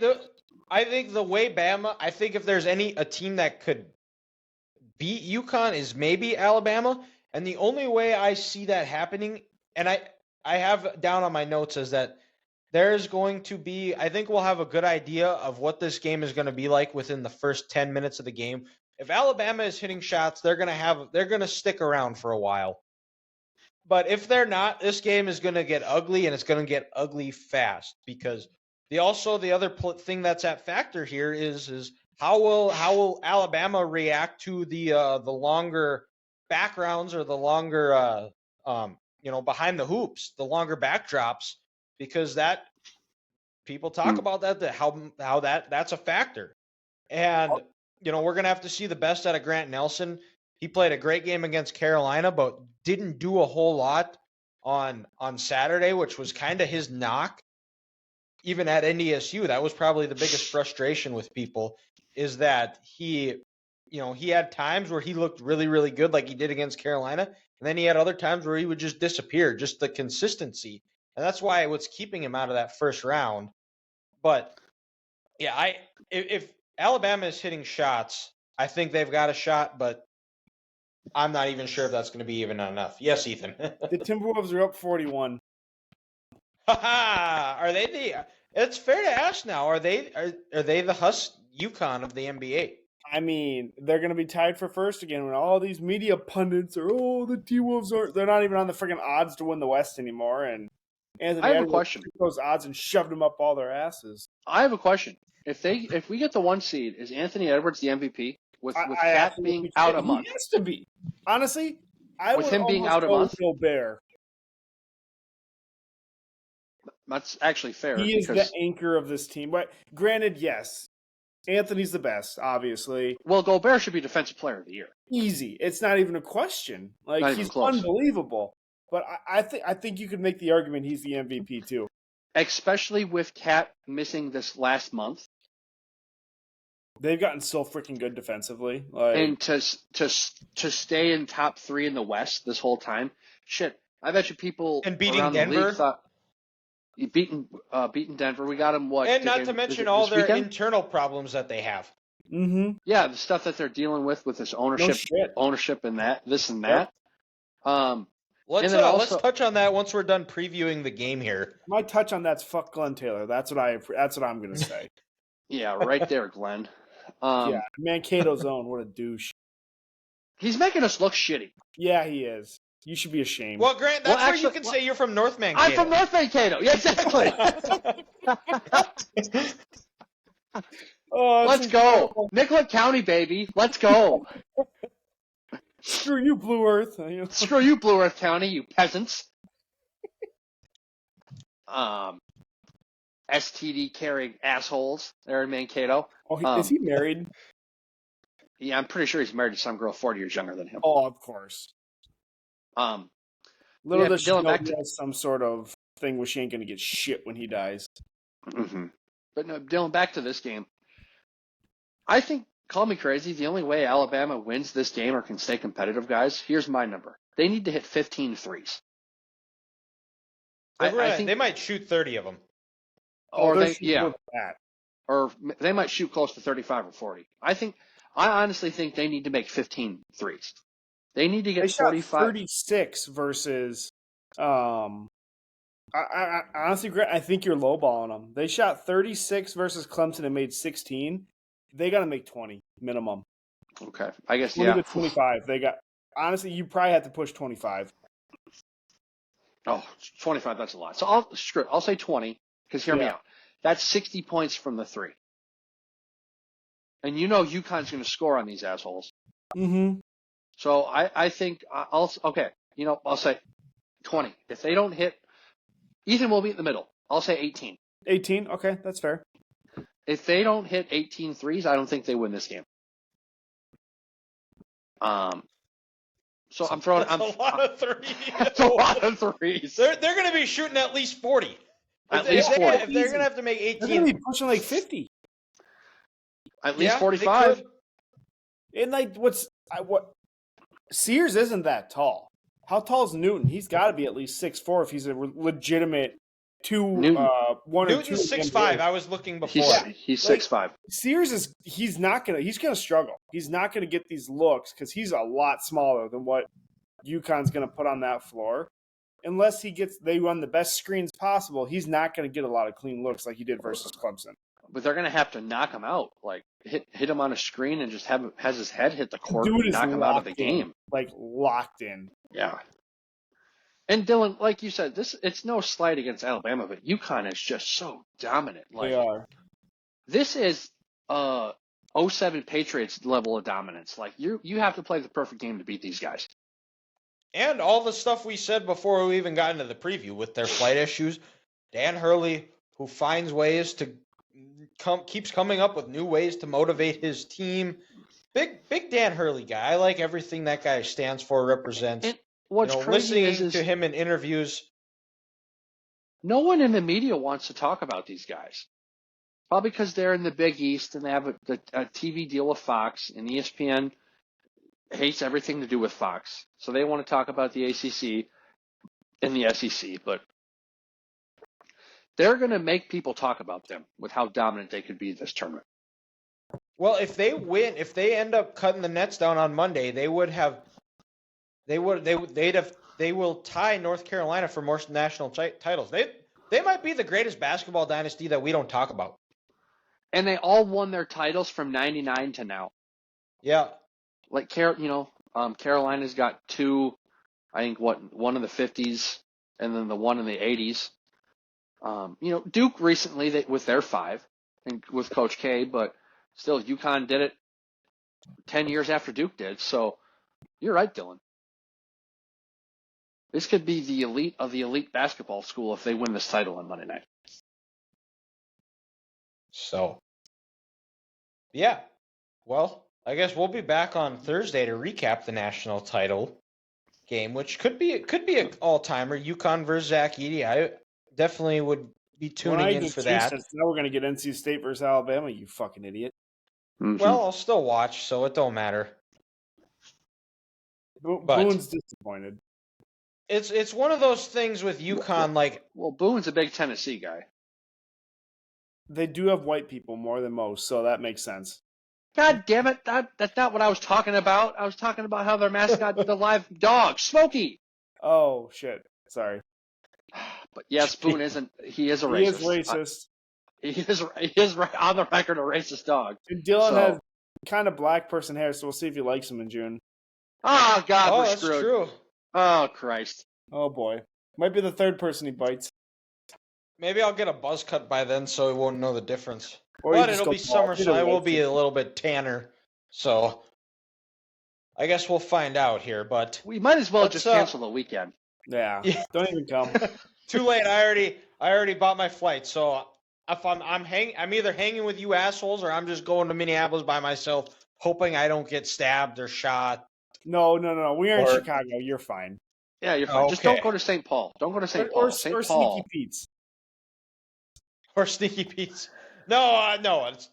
think the way Bama, I think if there's a team that could beat UConn is maybe Alabama. And the only way I see that happening, and I have down on my notes, is that there's going to be, I think we'll have a good idea of what this game is going to be like within the first 10 minutes of the game. If Alabama is hitting shots, they're going to stick around for a while. But if they're not, this game is going to get ugly, and it's going to get ugly fast, because the other thing that's at factor here is how will Alabama react to the longer backgrounds or the longer behind the hoops, the longer backdrops, because that people talk about that how that's a factor. And we're gonna have to see the best out of Grant Nelson. He played a great game against Carolina, but didn't do a whole lot on Saturday, which was kind of his knock. Even at NDSU, that was probably the biggest frustration with people, is that he had times where he looked really, really good like he did against Carolina, and then he had other times where he would just disappear, just the consistency. And that's why what's keeping him out of that first round. But yeah, if Alabama is hitting shots, I think they've got a shot, but I'm not even sure if that's going to be even enough. Yes, Ethan. The Timberwolves are up 41. Are they it's fair to ask now. Are they the UConn of the NBA? I mean, they're going to be tied for first again when all these media pundits are, the T-Wolves they're not even on the freaking odds to win the West anymore. And Anthony I have a Edwards question. took those odds and shoved them up all their asses. I have a question. If we get the 1 seed, is Anthony Edwards the MVP with Cat being out a month? He has to be. Honestly, I with would him being almost out a go month. Gobert. That's actually fair. He is the anchor of this team. But granted, yes, Anthony's the best, obviously. Well, Gobert should be Defensive Player of the Year. Easy. It's not even a question. Like, he's unbelievable. But I think you could make the argument he's the MVP too. Especially with Cat missing this last month. They've gotten so freaking good defensively. And to stay in top 3 in the West this whole time, shit. I bet you people and beating around Denver. The league thought beating Denver. We got them what? And not to mention all their internal problems that they have. Mm-hmm. Yeah, the stuff that they're dealing with this ownership and this and that. Yep. Let's touch on that once we're done previewing the game here. My touch on that's fuck Glen Taylor. That's what I'm gonna say. Yeah, right there, Glen. Yeah, Mankato's own. What a douche. He's making us look shitty. Yeah, he is. You should be ashamed. Well, Grant, that's where you can say you're from North Mankato. I'm from North Mankato. Yeah, exactly. Let's go. Nicollet County, baby. Let's go. Screw you, Blue Earth. Screw you, Blue Earth County, you peasants. STD carrying assholes there in Mankato. Oh, is he married? Yeah, I'm pretty sure he's married to some girl 40 years younger than him. Oh, of course. Little does she know he has some sort of thing where she ain't gonna get shit when he dies. Mm-hmm. But no, Dylan, back to this game. I think, call me crazy, the only way Alabama wins this game or can stay competitive, guys, here's my number. They need to hit 15 threes. I think they might shoot 30 of them. Or they might shoot close to 35 or 40. I honestly think they need to make 15 threes. They need to get 45. 36 versus. I honestly, I think you're lowballing them. They shot 36 versus Clemson and made 16. They got to make 20 minimum. Okay, I guess 20 to 25. They got. Honestly, you probably have to push 25. Oh, 25. That's a lot. So I'll say 20 because hear me out. That's 60 points from the 3. And UConn's going to score on these assholes. Mm-hmm. So I think I'll say 20. If they don't hit, Ethan will be in the middle. I'll say 18. 18? Okay, that's fair. If they don't hit 18 threes, I don't think they win this game. So I'm throwing. That's a lot of threes. That's a lot of threes. They're going to be shooting at least 40. At least 40. If they're going to have to make 18. They're going to be pushing like 50. At least 45. And what? Sears isn't that tall. How tall is Newton? He's got to be at least 6'4" if he's a legitimate Newton's 6'5". I was looking before. He's 6'5". Sears he's gonna struggle. He's not gonna get these looks because he's a lot smaller than what UConn's gonna put on that floor. Unless they run the best screens possible, he's not gonna get a lot of clean looks like he did versus Clemson. But they're gonna have to knock him out, like hit him on a screen and just has his head hit the court and knock him out of the game. Like locked in. Yeah. And Dylan, like you said, it's no slight against Alabama, but UConn is just so dominant. Like, they are. This is a '07 Patriots level of dominance. Like you have to play the perfect game to beat these guys. And all the stuff we said before we even got into the preview with their flight issues, Dan Hurley, who finds ways to keeps coming up with new ways to motivate his team. Big Dan Hurley guy. I like everything that guy stands for, represents. And what's crazy listening is to him in interviews. No one in the media wants to talk about these guys. Probably because they're in the Big East and they have a TV deal with Fox, and ESPN hates everything to do with Fox. So they want to talk about the ACC and the SEC, but they're going to make people talk about them with how dominant they could be this tournament. Well, if they win, if they end up cutting the nets down on Monday, they will tie North Carolina for more national titles. They might be the greatest basketball dynasty that we don't talk about. And they all won their titles from '99 to now. Yeah. Like Carolina's got two, I think one in the '50s and then the one in the '80s. Duke recently with their 5 and with Coach K, but still UConn did it 10 years after Duke did. So you're right, Dylan. This could be the elite of the elite basketball school if they win this title on Monday night. So, yeah. Well, I guess we'll be back on Thursday to recap the national title game, which could be an all-timer. UConn versus Zach Edey. I definitely would be tuning in for that. Now we're going to get NC State versus Alabama, you fucking idiot. Mm-hmm. Well, I'll still watch, so it don't matter. Boone's disappointed. It's one of those things with UConn, Well, Boone's a big Tennessee guy. They do have white people more than most, so that makes sense. God damn it! That's not what I was talking about. I was talking about how their mascot, the live dog, Smokey. Oh shit! Sorry. But yes, Boone isn't. He is a racist. He is racist. He is on the record a racist dog. And Dylan has kind of black person hair, so we'll see if he likes him in June. Oh God, we're that's screwed. True. Oh Christ. Oh boy, might be the third person he bites. Maybe I'll get a buzz cut by then, so he won't know the difference. Or but it'll be summer, so I will be a little bit tanner. So I guess we'll find out here. But we might as well just cancel the weekend. Yeah. Don't even come. Too late. I already bought my flight. So if I'm either hanging with you assholes or I'm just going to Minneapolis by myself, hoping I don't get stabbed or shot. No. We are in Chicago. You're fine. Yeah, you're fine. Okay. Just don't go to St. Paul. Don't go to St. Paul. Or Sneaky Pete's. Or Sneaky Pete's. No,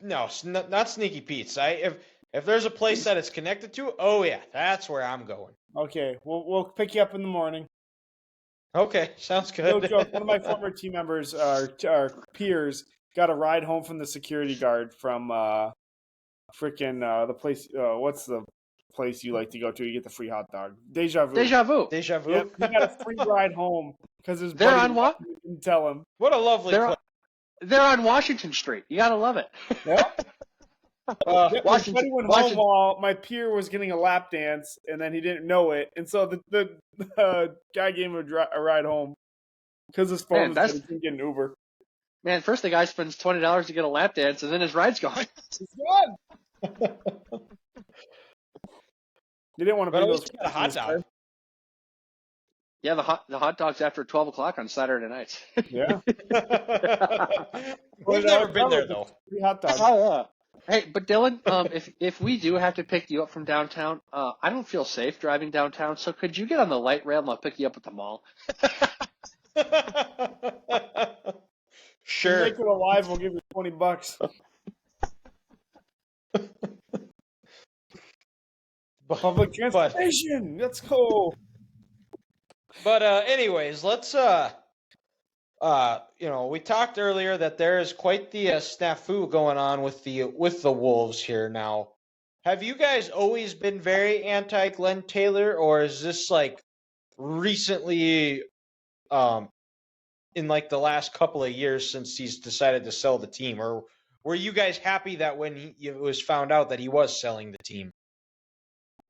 not Sneaky Pete's. If there's a place that it's connected to, oh yeah, that's where I'm going. Okay, we'll pick you up in the morning. Okay, sounds good. No joke. One of my former team members, our peers, got a ride home from the security guard from the place. What's the place you like to go to? You get the free hot dog. Deja Vu. Yep, he got a free ride home because his buddy on what? Didn't tell him. What a lovely place. They're on Washington Street. You gotta love it. Yep. My buddy went home while my peer was getting a lap dance, and then he didn't know it, and so the guy gave him a ride home because his phone was getting an Uber. Man, first the guy spends $20 to get a lap dance, and then his ride's gone. It's gone. You didn't want to bring those a hot dog. Yeah, the hot dogs after 12 o'clock on Saturday nights. Yeah. We've never been there though. Free hot dog. Oh yeah. Hey, but Dylan, if we do have to pick you up from downtown, I don't feel safe driving downtown. So could you get on the light rail and I'll pick you up at the mall? Sure. Make it alive. We'll give you $20. Public transportation. Let's go. But anyways, let's we talked earlier that there is quite the snafu going on with the Wolves here now. Have you guys always been very anti Glen Taylor, or is this recently in the last couple of years since he's decided to sell the team, or were you guys happy that when it was found out that he was selling the team?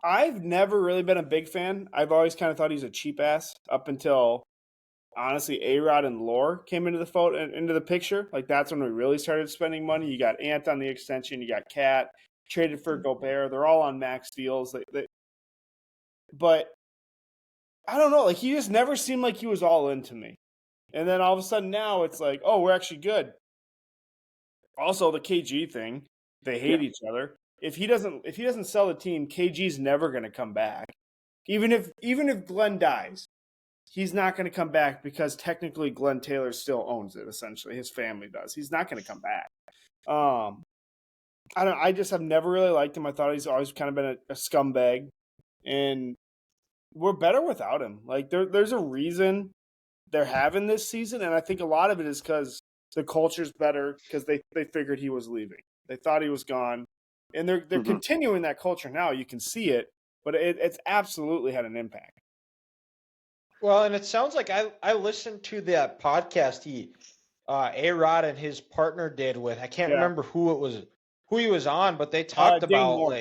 I've never really been a big fan. I've always kind of thought he's a cheap ass up until, honestly, A-Rod and Lore came into the picture. That's when we really started spending money. You got Ant on the extension. You got Cat. traded for Gobert. They're all on max deals. But I don't know. Like, he just never seemed like he was all in to me. And then all of a sudden now it's like, oh, we're actually good. Also, the KG thing, they hate each other. If he doesn't sell the team, KG's never going to come back. Even if Glen dies, he's not going to come back because technically Glen Taylor still owns it. Essentially, his family does. He's not going to come back. I just have never really liked him. I thought he's always kind of been a scumbag, and we're better without him. Like there's a reason they're having this season, and I think a lot of it is because the culture's better because they figured he was leaving. They thought he was gone, and they're continuing that culture now. You can see it, but it's absolutely had an impact. Well, and it sounds like I listened to that podcast A-Rod and his partner did with, I can't remember who he was on, but they talked about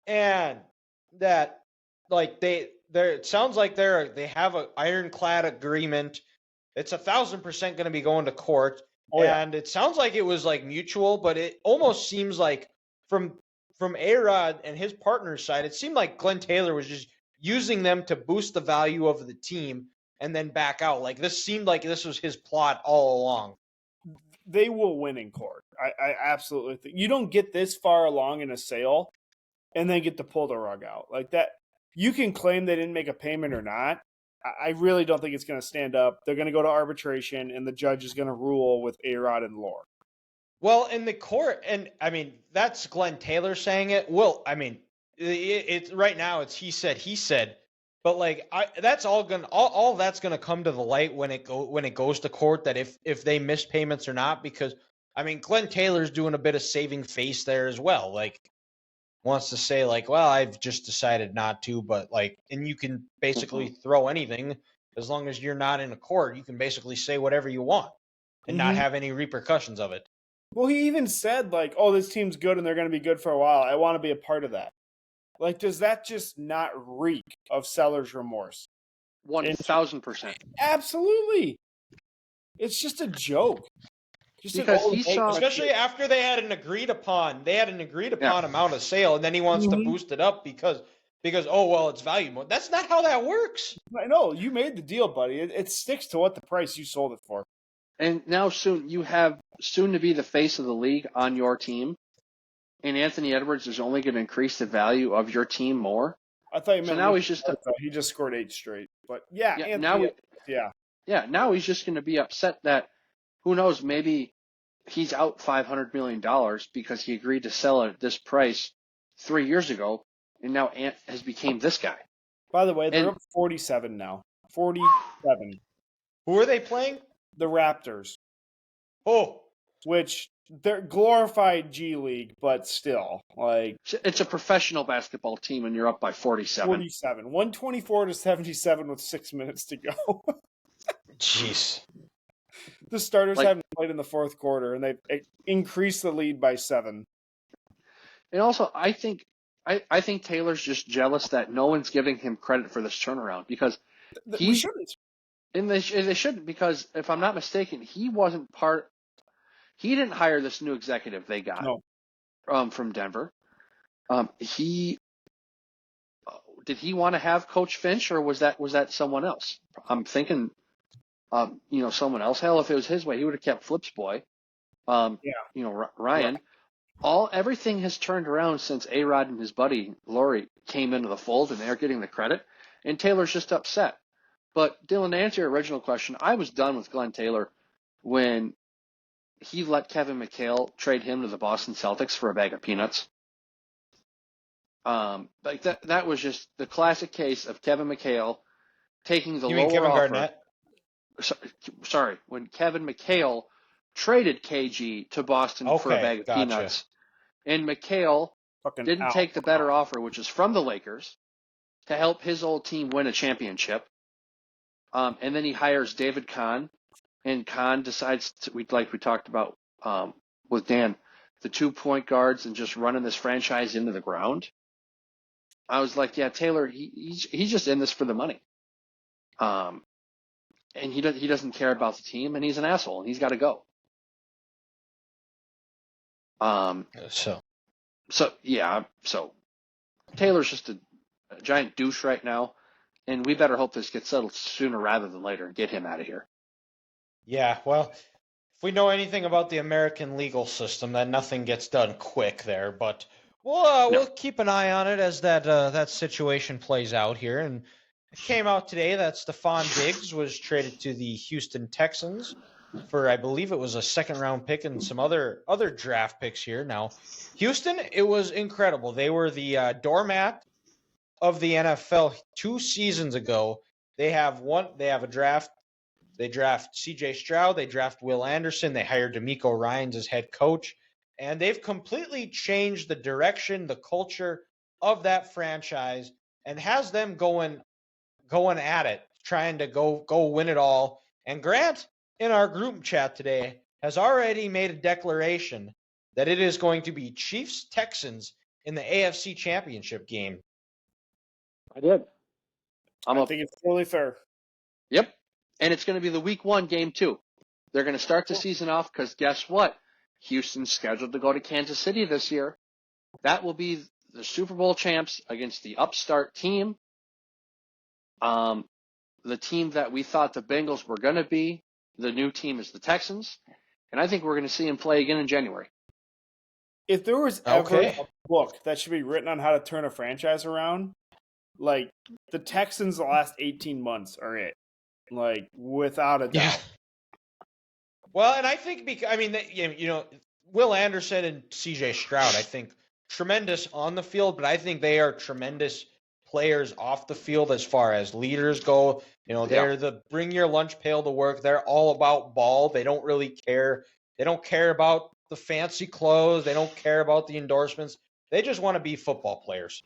and that like it sounds like they have an ironclad agreement. It's 1,000% going to be going to court, and it sounds like it was like mutual, but it almost seems like from A-Rod and his partner's side, it seemed like Glen Taylor was just using them to boost the value of the team and then back out. Like, this seemed like this was his plot all along. They will win in court. I absolutely think you don't get this far along in a sale and then get to pull the rug out like that. You can claim they didn't make a payment or not. I really don't think it's going to stand up. They're going to go to arbitration, and the judge is going to rule with A-Rod and Lore. Well, in the court, and I mean, that's Glen Taylor saying it. Well, I mean, it's right now it's he said, but like that's all that's gonna come to the light when it goes to court, that if they miss payments or not, because I mean Glen Taylor's doing a bit of saving face there as well, like wants to say like, well, I've just decided not to, but like, and you can basically throw anything as long as you're not in a court, you can basically say whatever you want and not have any repercussions of it. Well, he even said like, oh, this team's good and they're going to be good for a while. I want to be a part of that. Like, does that just not reek of seller's remorse? 1,000%. Absolutely. It's just a joke. Because he saw, especially after they had an agreed upon amount of sale, and then he wants to boost it up because oh well, it's value more. That's not how that works. I know, you made the deal, buddy. It sticks to what the price you sold it for. And now you have soon to be the face of the league on your team, and Anthony Edwards is only going to increase the value of your team more. I thought you meant so now he just scored 8 straight. But yeah Anthony, now he's just going to be upset that, who knows, maybe he's out $500 million because he agreed to sell it at this price 3 years ago, and now Ant has became this guy. By the way, they're up 47 now. 47. Who are they playing? The Raptors. Oh. Which, they're glorified G League, but still, like... It's a professional basketball team, and you're up by 47. 47. 124-77 with 6 minutes to go. Jeez. The starters haven't played in the fourth quarter, and they've increased the lead by 7. And also, I think Taylor's just jealous that no one's giving him credit for this turnaround, because we shouldn't. And they shouldn't, because if I'm not mistaken, he wasn't part. He didn't hire this new executive they got from Denver. Did he want to have Coach Finch, or was that someone else? I'm thinking, someone else. Hell, if it was his way, he would have kept Flip's boy. Ryan. Yeah. Everything has turned around since A-Rod and his buddy Laurie came into the fold, and they're getting the credit. And Taylor's just upset. But Dylan, to answer your original question, I was done with Glen Taylor when he let Kevin McHale trade him to the Boston Celtics for a bag of peanuts. Like that was just the classic case of Kevin McHale taking the lower Kevin offer. Garnett? Sorry, when Kevin McHale traded KG to Boston for a bag of peanuts, and McHale didn't take the better offer, which is from the Lakers, to help his old team win a championship. And then he hires David Kahn, and Kahn decides like we talked about with Dan, the 2 point guards and just running this franchise into the ground. I was like, yeah, Taylor, he's just in this for the money. And he doesn't care about the team, and he's an asshole, and he's got to go. So Taylor's just a giant douche right now, and we better hope this gets settled sooner rather than later and get him out of here. Yeah, well, if we know anything about the American legal system, then nothing gets done quick there. But we'll keep an eye on it as that situation plays out here. And it came out today that Stefan Diggs was traded to the Houston Texans for, I believe it was a second-round pick and some other draft picks here. Now, Houston, it was incredible. They were the doormat of the NFL 2 seasons ago. They have a draft. They draft C.J. Stroud. They draft Will Anderson. They hired DeMeco Ryans as head coach. And they've completely changed the direction, the culture of that franchise, and has them going at it, trying to go win it all. And Grant, in our group chat today, has already made a declaration that it is going to be Chiefs-Texans in the AFC Championship game. I did. I think it's totally fair. Yep. And it's going to be the week 1 game, too. They're going to start the season off because guess what? Houston's scheduled to go to Kansas City this year. That will be the Super Bowl champs against the upstart team. The team that we thought the Bengals were going to be. The new team is the Texans. And I think we're going to see him play again in January. If there was ever a book that should be written on how to turn a franchise around, like the Texans the last 18 months are it. Like, without a doubt. Yeah. Well, and I think Will Anderson and C.J. Stroud, I think, tremendous on the field, but I think they are tremendous players off the field as far as leaders go. They're the bring your lunch pail to work. They're all about ball. They don't really care. They don't care about the fancy clothes. They don't care about the endorsements. They just want to be football players.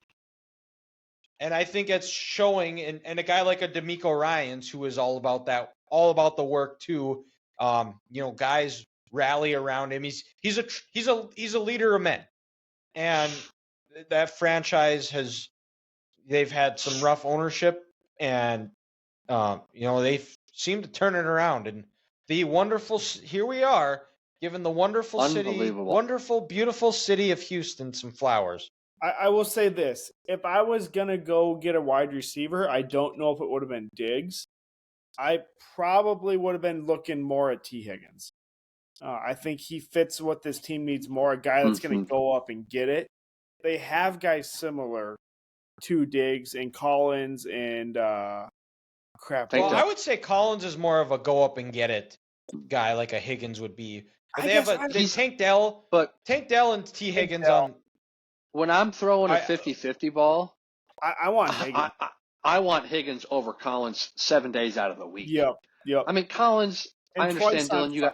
And I think it's showing, and a guy like a DeMeco Ryans, who is all about that, all about the work too. Guys rally around him. He's a leader of men, and that franchise they've had some rough ownership, and they've seemed to turn it around. And here we are, giving the wonderful, beautiful city of Houston some flowers. I will say this. If I was going to go get a wide receiver, I don't know if it would have been Diggs. I probably would have been looking more at T. Higgins. I think he fits what this team needs more, a guy that's going to go up and get it. They have guys similar to Diggs and Collins and crap. Well, I would say Collins is more of a go up and get it guy like a Higgins would be. But Tank Dell and T. Higgins on. When I'm throwing a 50-50 ball, I want Higgins. I want Higgins over Collins 7 days out of the week. Yep. I mean, Collins, I understand, Dylan,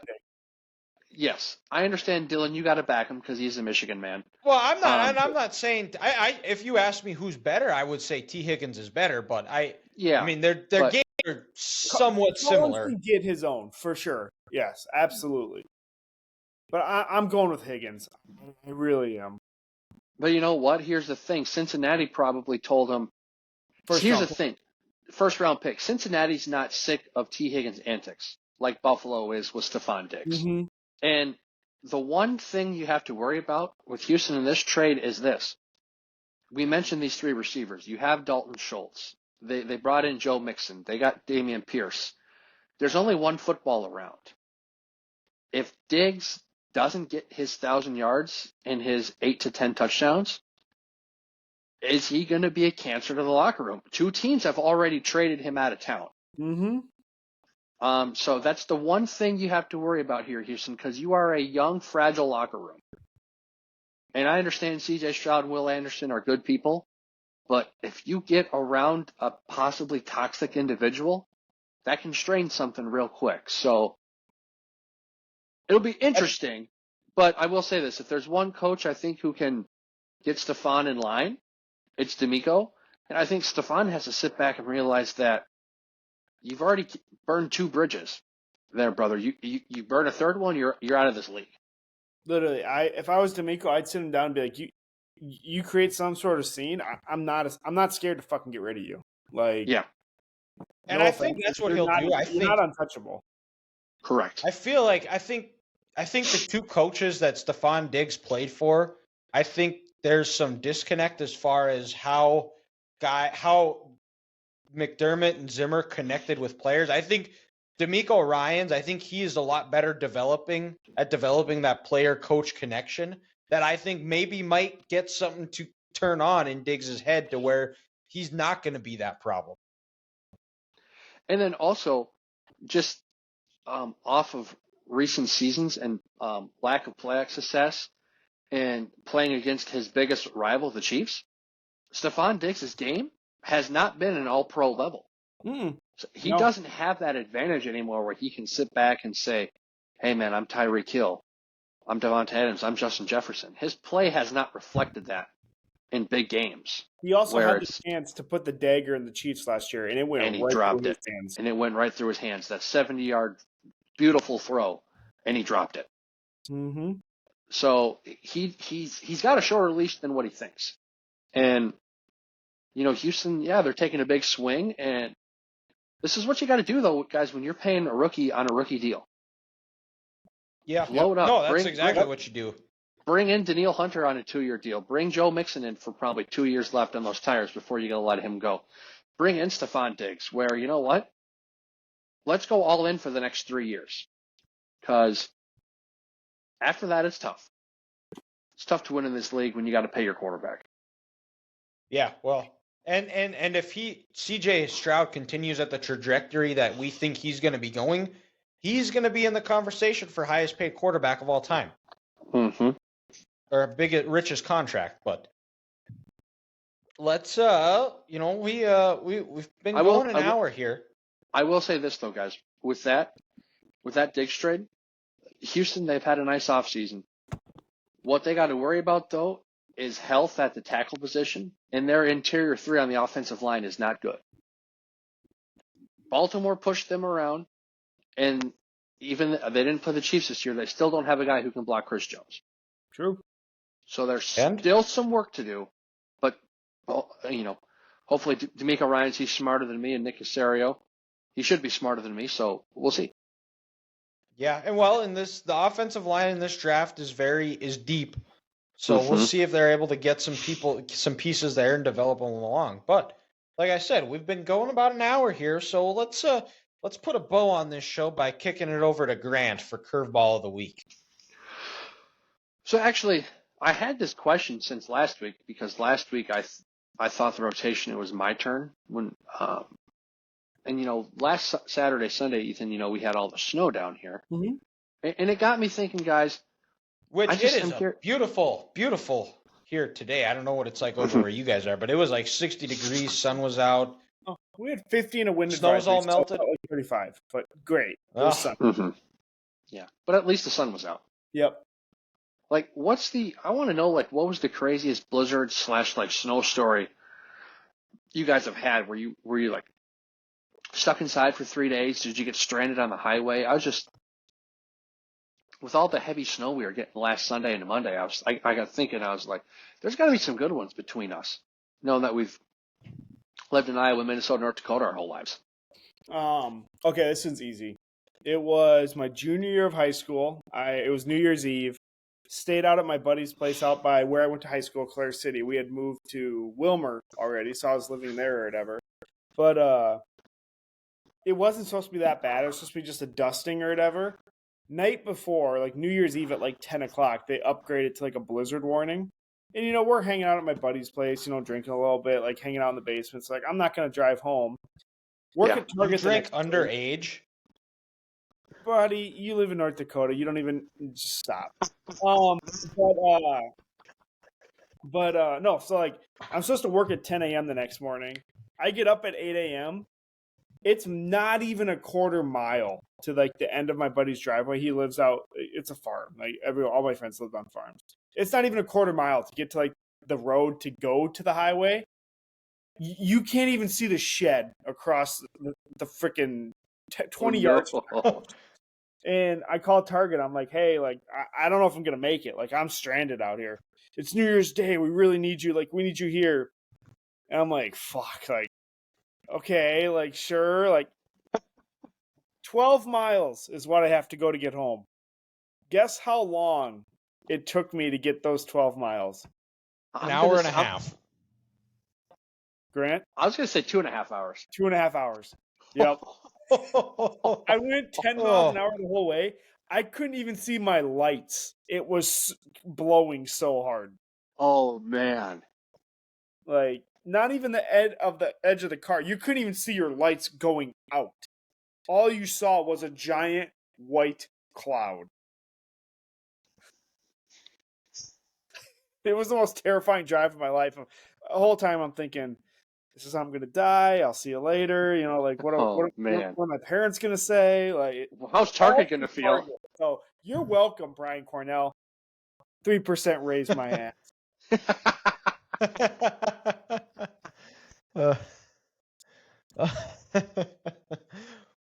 Yes, I understand, Dylan, you got to back him because he's a Michigan man. Well, I'm not, and I'm not saying, if you ask me who's better, I would say T. Higgins is better, but I mean, their games are somewhat similar. Collins can get his own, for sure. Yes, absolutely. But I'm going with Higgins. I really am. But you know what? Here's the thing. Cincinnati probably told him. First round pick. Cincinnati's not sick of T. Higgins' antics like Buffalo is with Stefan Diggs. Mm-hmm. And the one thing you have to worry about with Houston in this trade is this. We mentioned these 3 receivers. You have Dalton Schultz. They brought in Joe Mixon. They got Damian Pierce. There's only one football around. If Diggs doesn't get his 1,000 yards and his 8 to 10 touchdowns, is he going to be a cancer to the locker room? 2 teams have already traded him out of town. Mm-hmm. So that's the one thing you have to worry about here, Houston, because you are a young, fragile locker room. And I understand C.J. Stroud and Will Anderson are good people, but if you get around a possibly toxic individual, that can strain something real quick. So it'll be interesting, but I will say this. If there's one coach I think who can get Stefan in line, it's DeMeco. And I think Stefan has to sit back and realize that you've already burned 2 bridges there, brother. You burn a third one, you're out of this league. Literally, if I was DeMeco, I'd sit him down and be like, you create some sort of scene. I'm not scared to fucking get rid of you. Like, yeah. And I think that's what he'll do. You're not untouchable. Correct. I think the 2 coaches that Stefan Diggs played for, I think there's some disconnect as far as how McDermott and Zimmer connected with players. I think D'Amico Ryans, I think he is a lot better developing that player-coach connection that I think maybe might get something to turn on in Diggs' head to where he's not going to be that problem. And then also, just off of recent seasons and lack of playoff success and playing against his biggest rival, the Chiefs, Stefan Diggs' game has not been an all-pro level. So he doesn't have that advantage anymore where he can sit back and say, hey, man, I'm Tyreek Hill. I'm Devonta Adams. I'm Justin Jefferson. His play has not reflected that in big games. He also had the chance to put the dagger in the Chiefs last year, and it went right through his hands. And it went right through his hands. That 70-yard beautiful throw, and he dropped it. Mm-hmm. So he's got a shorter leash than what he thinks. And, Houston, they're taking a big swing, and this is what you got to do, though, guys, when you're paying a rookie on a rookie deal. Yeah. Load up. No, that's exactly what you do. Bring in Danielle Hunter on a 2-year deal. Bring Joe Mixon in for probably 2 years left on those tires before you're going to let him go. Bring in Stefan Diggs, where, you know what? Let's go all in for the next 3 years. Because after that, it's tough. It's tough to win in this league when you got to pay your quarterback. Yeah, well, and if CJ Stroud continues at the trajectory that we think he's going to be going, he's going to be in the conversation for highest paid quarterback of all time. Mm-hmm. Or richest contract, but let's we've been going an hour here. I will say this though, guys, with that Diggs trade, Houston, they've had a nice offseason. What they got to worry about though is health at the tackle position, and their interior three on the offensive line is not good. Baltimore pushed them around, and even they didn't play the Chiefs this year. They still don't have a guy who can block Chris Jones. True. So there's still some work to do, but hopefully D'Amico Ryans, he's smarter than me, and Nick Caserio, he should be smarter than me. So we'll see. Yeah, and the offensive line in this draft is deep. So we'll see if they're able to get some pieces there and develop them along. But like I said, we've been going about an hour here, so let's put a bow on this show by kicking it over to Grant for Curveball of the Week. So actually, I had this question since last week because last week I thought the rotation it was my turn when last Saturday, Sunday, Ethan, we had all the snow down here, and it got me thinking, guys. Which it is beautiful, beautiful here today. I don't know what it's like over where you guys are, but it was like 60 degrees. Sun was out. Oh, we had 50 and a wind advisory. Snow was all melted. Like 35, but great. It was sun. Yeah, but at least the sun was out. Yep. Like, I want to know, what was the craziest blizzard / snow story you guys have had? Were you like stuck inside for 3 days? Did you get stranded on the highway? I was just, with all the heavy snow we were getting last Sunday and Monday, I got thinking, I was like, there's got to be some good ones between us, knowing that we've lived in Iowa, Minnesota, North Dakota our whole lives. Okay, this one's easy. It was my junior year of high school. It was New Year's Eve. Stayed out at my buddy's place out by where I went to high school, Clare City. We had moved to Wilmer already, so I was living there or whatever. But it wasn't supposed to be that bad. It was supposed to be just a dusting or whatever. Night before, like New Year's Eve at 10 o'clock, they upgraded to a blizzard warning. And, we're hanging out at my buddy's place, drinking a little bit, hanging out in the basement. So, I'm not going to drive home. At Target. You drink underage? Buddy, you live in North Dakota. You don't even just stop. No. So I'm supposed to work at 10 a.m. the next morning. I get up at 8 a.m. It's not even a quarter mile to the end of my buddy's driveway. He lives out. It's a farm. All my friends live on farms. It's not even a quarter mile to get to the road to go to the highway. You can't even see the shed across the freaking 20 yards. And I call Target. I'm like, hey, I don't know if I'm going to make it. I'm stranded out here. It's New Year's Day. We really need you. We need you here. And I'm like, fuck. Okay, sure. 12 miles is what I have to go to get home. Guess how long it took me to get those 12 miles? An hour and a half. Grant? I was going to say 2.5 hours. 2.5 hours. Yep. I went 10 miles an hour the whole way. I couldn't even see my lights. It was blowing so hard. Oh, man. Like, not even the edge of the car. You couldn't even see your lights going out. All you saw was a giant white cloud. It was the most terrifying drive of my life. The whole time I'm thinking, this is how I'm going to die. I'll see you later. You know, like, what are my parents going to say? Like, well, how's Target going to feel? So, you're welcome, Brian Cornell. 3% raise my ass.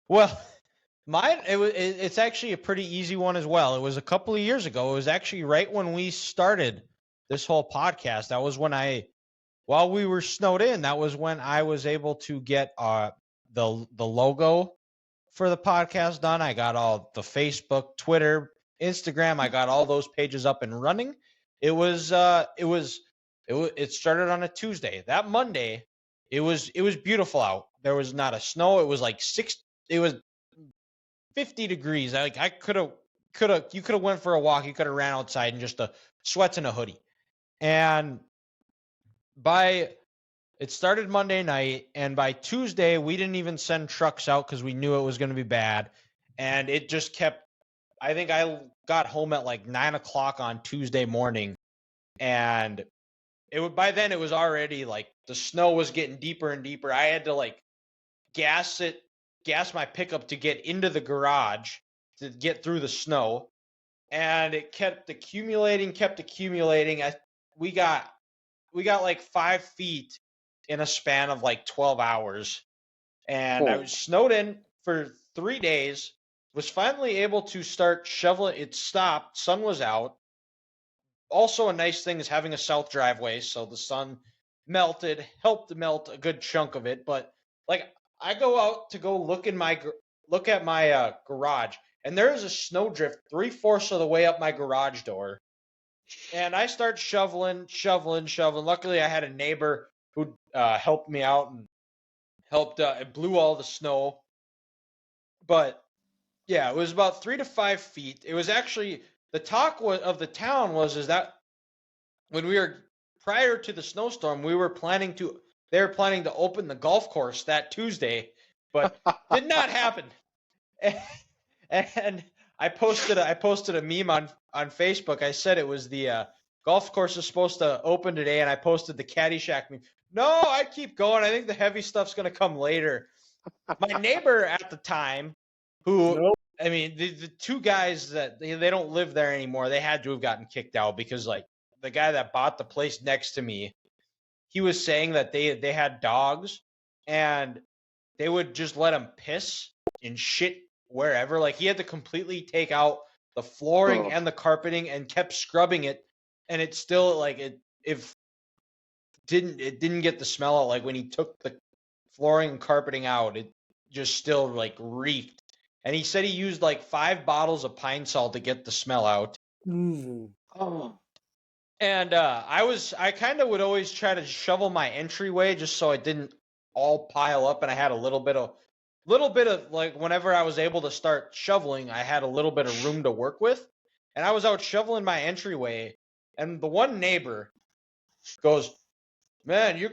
Well, mine it's actually a pretty easy one as well. It was a couple of years ago. It was actually right when we started this whole podcast. That was when while we were snowed in, that was when I was able to get the logo for the podcast done. I got all the Facebook, Twitter, Instagram. I got all those pages up and running. It started on a Tuesday. That Monday, it was beautiful out. There was not a snow. It was like 50 degrees. You could have went for a walk. You could have ran outside in just a sweats and a hoodie. And it started Monday night, and by Tuesday, we didn't even send trucks out because we knew it was going to be bad. And it just kept, I think I got home at like 9 o'clock on Tuesday morning, and by then it was already like the snow was getting deeper and deeper. I had to like gas my pickup to get into the garage to get through the snow, and it kept accumulating. We got like 5 feet in a span of like 12 hours. And I was snowed in for 3 days, was finally able to start shoveling. It stopped. Sun was out. Also, a nice thing is having a south driveway, so the sun helped to melt a good chunk of it. But like, I go out to go look at my garage, and there is a snowdrift 3/4 of the way up my garage door. And I start shoveling. Luckily, I had a neighbor who helped me out and it blew all the snow. But yeah, it was about 3 to 5 feet. It was actually, the talk of the town is that when we were, prior to the snowstorm, they were planning to open the golf course that Tuesday, but did not happen. And I posted a meme on Facebook. I said it was the golf course is supposed to open today, and I posted the Caddyshack meme. No, I keep going. I think the heavy stuff's going to come later. My neighbor at the time, who, I mean, the two guys that they don't live there anymore, they had to have gotten kicked out because, like, the guy that bought the place next to me, he was saying that they had dogs and they would just let them piss and shit wherever. Like, he had to completely take out the flooring and the carpeting and kept scrubbing it, and it still, like, it didn't get the smell out. Like, when he took the flooring and carpeting out, it just still like reeked. And he said he used like 5 bottles of pine salt to get the smell out. Oh. And I kind of would always try to shovel my entryway just so it didn't all pile up, and I had a little bit of like, whenever I was able to start shoveling, I had a little bit of room to work with. And I was out shoveling my entryway, and the one neighbor goes, "Man, you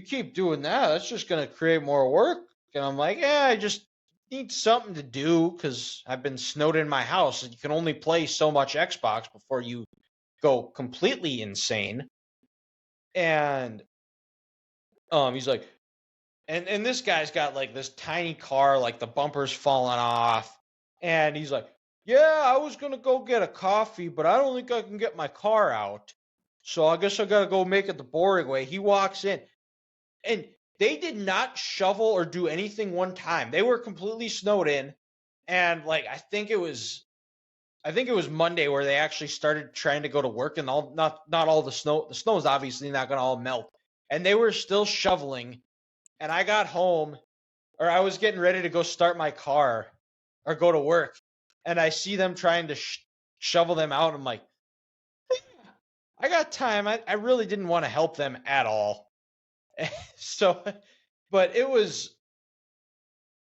keep doing that. That's just gonna create more work." And I'm like, "Yeah, I just need something to do because I've been snowed in my house. You can only play so much Xbox before you go completely insane." And he's like, and this guy's got like this tiny car, like the bumper's falling off, and he's like, "Yeah, I was gonna go get a coffee, but I don't think I can get my car out. So I guess I gotta go make it the boring way." He walks in, and they did not shovel or do anything one time. They were completely snowed in, and like I think it was Monday where they actually started trying to go to work, and not all the snow is obviously not gonna all melt, and they were still shoveling. And I got home, or I was getting ready to go start my car or go to work, and I see them trying to shovel them out. I'm like, I got time. I really didn't want to help them at all. So, but it was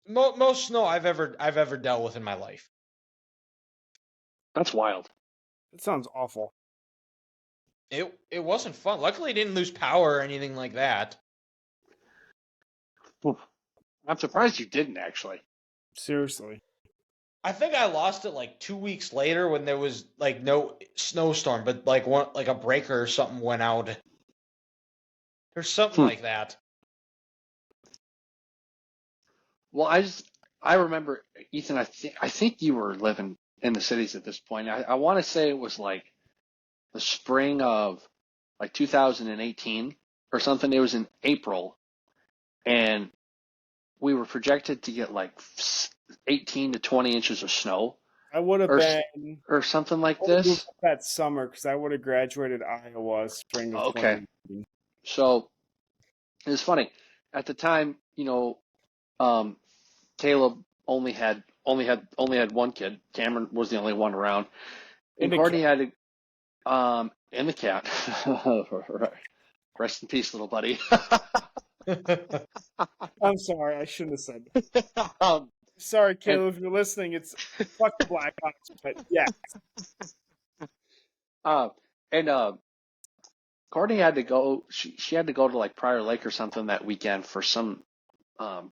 most snow I've ever dealt with in my life. That's wild. That sounds awful. It wasn't fun. Luckily, I didn't lose power or anything like that. I'm surprised you didn't actually. Seriously. I think I lost it like 2 weeks later when there was like no snowstorm, but like a breaker or something went out. Or something like that. Well, I remember, Ethan. I think you were living in the cities at this point. I want to say it was like the spring of like 2018 or something. It was in April, and we were projected to get like 18 to 20 inches of snow. I would have been or something like this that summer because I would have graduated Iowa spring of 2018. So it was funny at the time. Caleb only had one kid. Cameron was the only one around, and Courtney had to. And the cat. Rest in peace, little buddy. I'm sorry, I shouldn't have said that. Sorry, Caleb, if you're listening, it's fuck the Blackhawks, but yeah. Courtney had to go. She had to go to like Prior Lake or something that weekend for some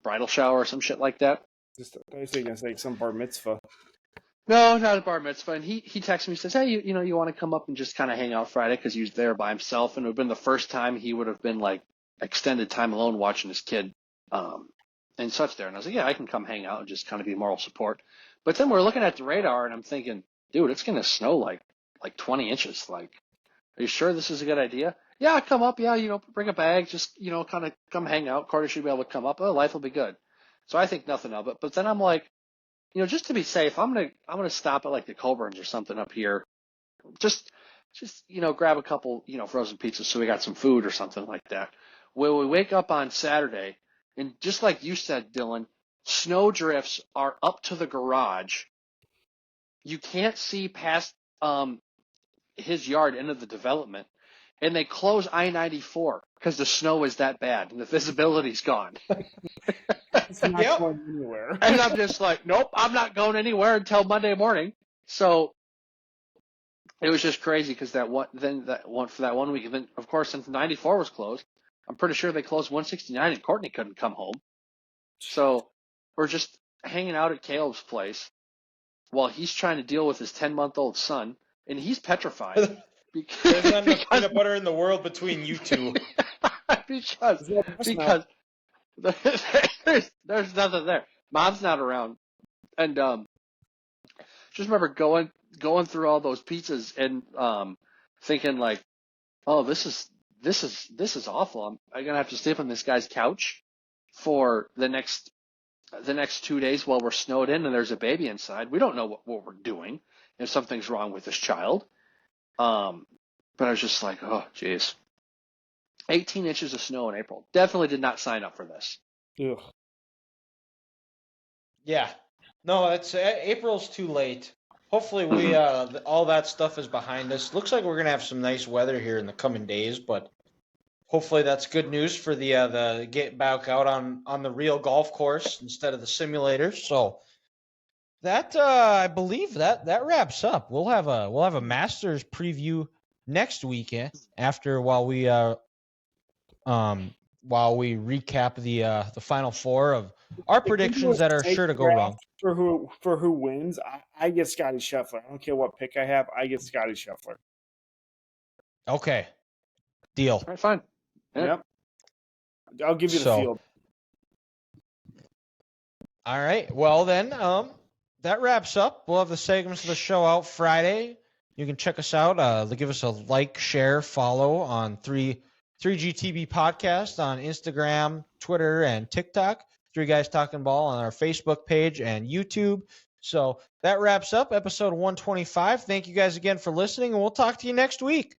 bridal shower or some shit like that. I was gonna say some bar mitzvah. No, not a bar mitzvah. And he texted me, says, hey, you want to come up and just kind of hang out Friday because he was there by himself. And it would have been the first time he would have been like extended time alone watching his kid and such there. And I was like, yeah, I can come hang out and just kind of be moral support. But then we're looking at the radar and I'm thinking, dude, it's going to snow like 20 inches. Like, are you sure this is a good idea? Yeah, come up. Yeah, bring a bag. Just, kind of come hang out. Carter should be able to come up. Oh, life will be good. So I think nothing of it. But then I'm like, just to be safe, I'm gonna stop at like the Colburns or something up here. Just grab a couple, frozen pizzas so we got some food or something like that. When we wake up on Saturday, and just like you said, Dylan, snow drifts are up to the garage. You can't see past his yard into the development, and they close I-94 because the snow is that bad and the visibility's gone. It's not going anywhere. And I'm just like, nope, I'm not going anywhere until Monday morning. So it was just crazy because that one for that 1 week, and then of course since 94 was closed, I'm pretty sure they closed 169 and Courtney couldn't come home. So we're just hanging out at Caleb's place while he's trying to deal with his 10-month-old son, and he's petrified. There's not enough peanut butter in the world between you two. because there's nothing there. Mom's not around, and just remember going through all those pizzas and thinking like, oh, this is awful. I'm gonna have to sleep on this guy's couch for the next 2 days while we're snowed in and there's a baby inside. We don't know what we're doing if something's wrong with this child. But I was just like, oh, geez. 18 inches of snow in April. Definitely did not sign up for this. Ugh. Yeah. No, April's too late. Hopefully we all that stuff is behind us. Looks like we're gonna have some nice weather here in the coming days, but hopefully that's good news for the get back out on the real golf course instead of the simulator. So that I believe that wraps up. We'll have a Masters preview next weekend while we recap the Final Four of our predictions that are sure to go wrong. For who wins, I get Scotty Scheffler. I don't care what pick I have. I get Scotty Scheffler. Okay, deal. All right, fine. Yeah. Yep. I'll give you the field. All right. Well then, that wraps up. We'll have the segments of the show out Friday. You can check us out. Give us a like, share, follow on 3GTB Podcast on Instagram, Twitter, and TikTok. 3 Guys Talking Ball on our Facebook page and YouTube. So that wraps up episode 125. Thank you guys again for listening, and we'll talk to you next week.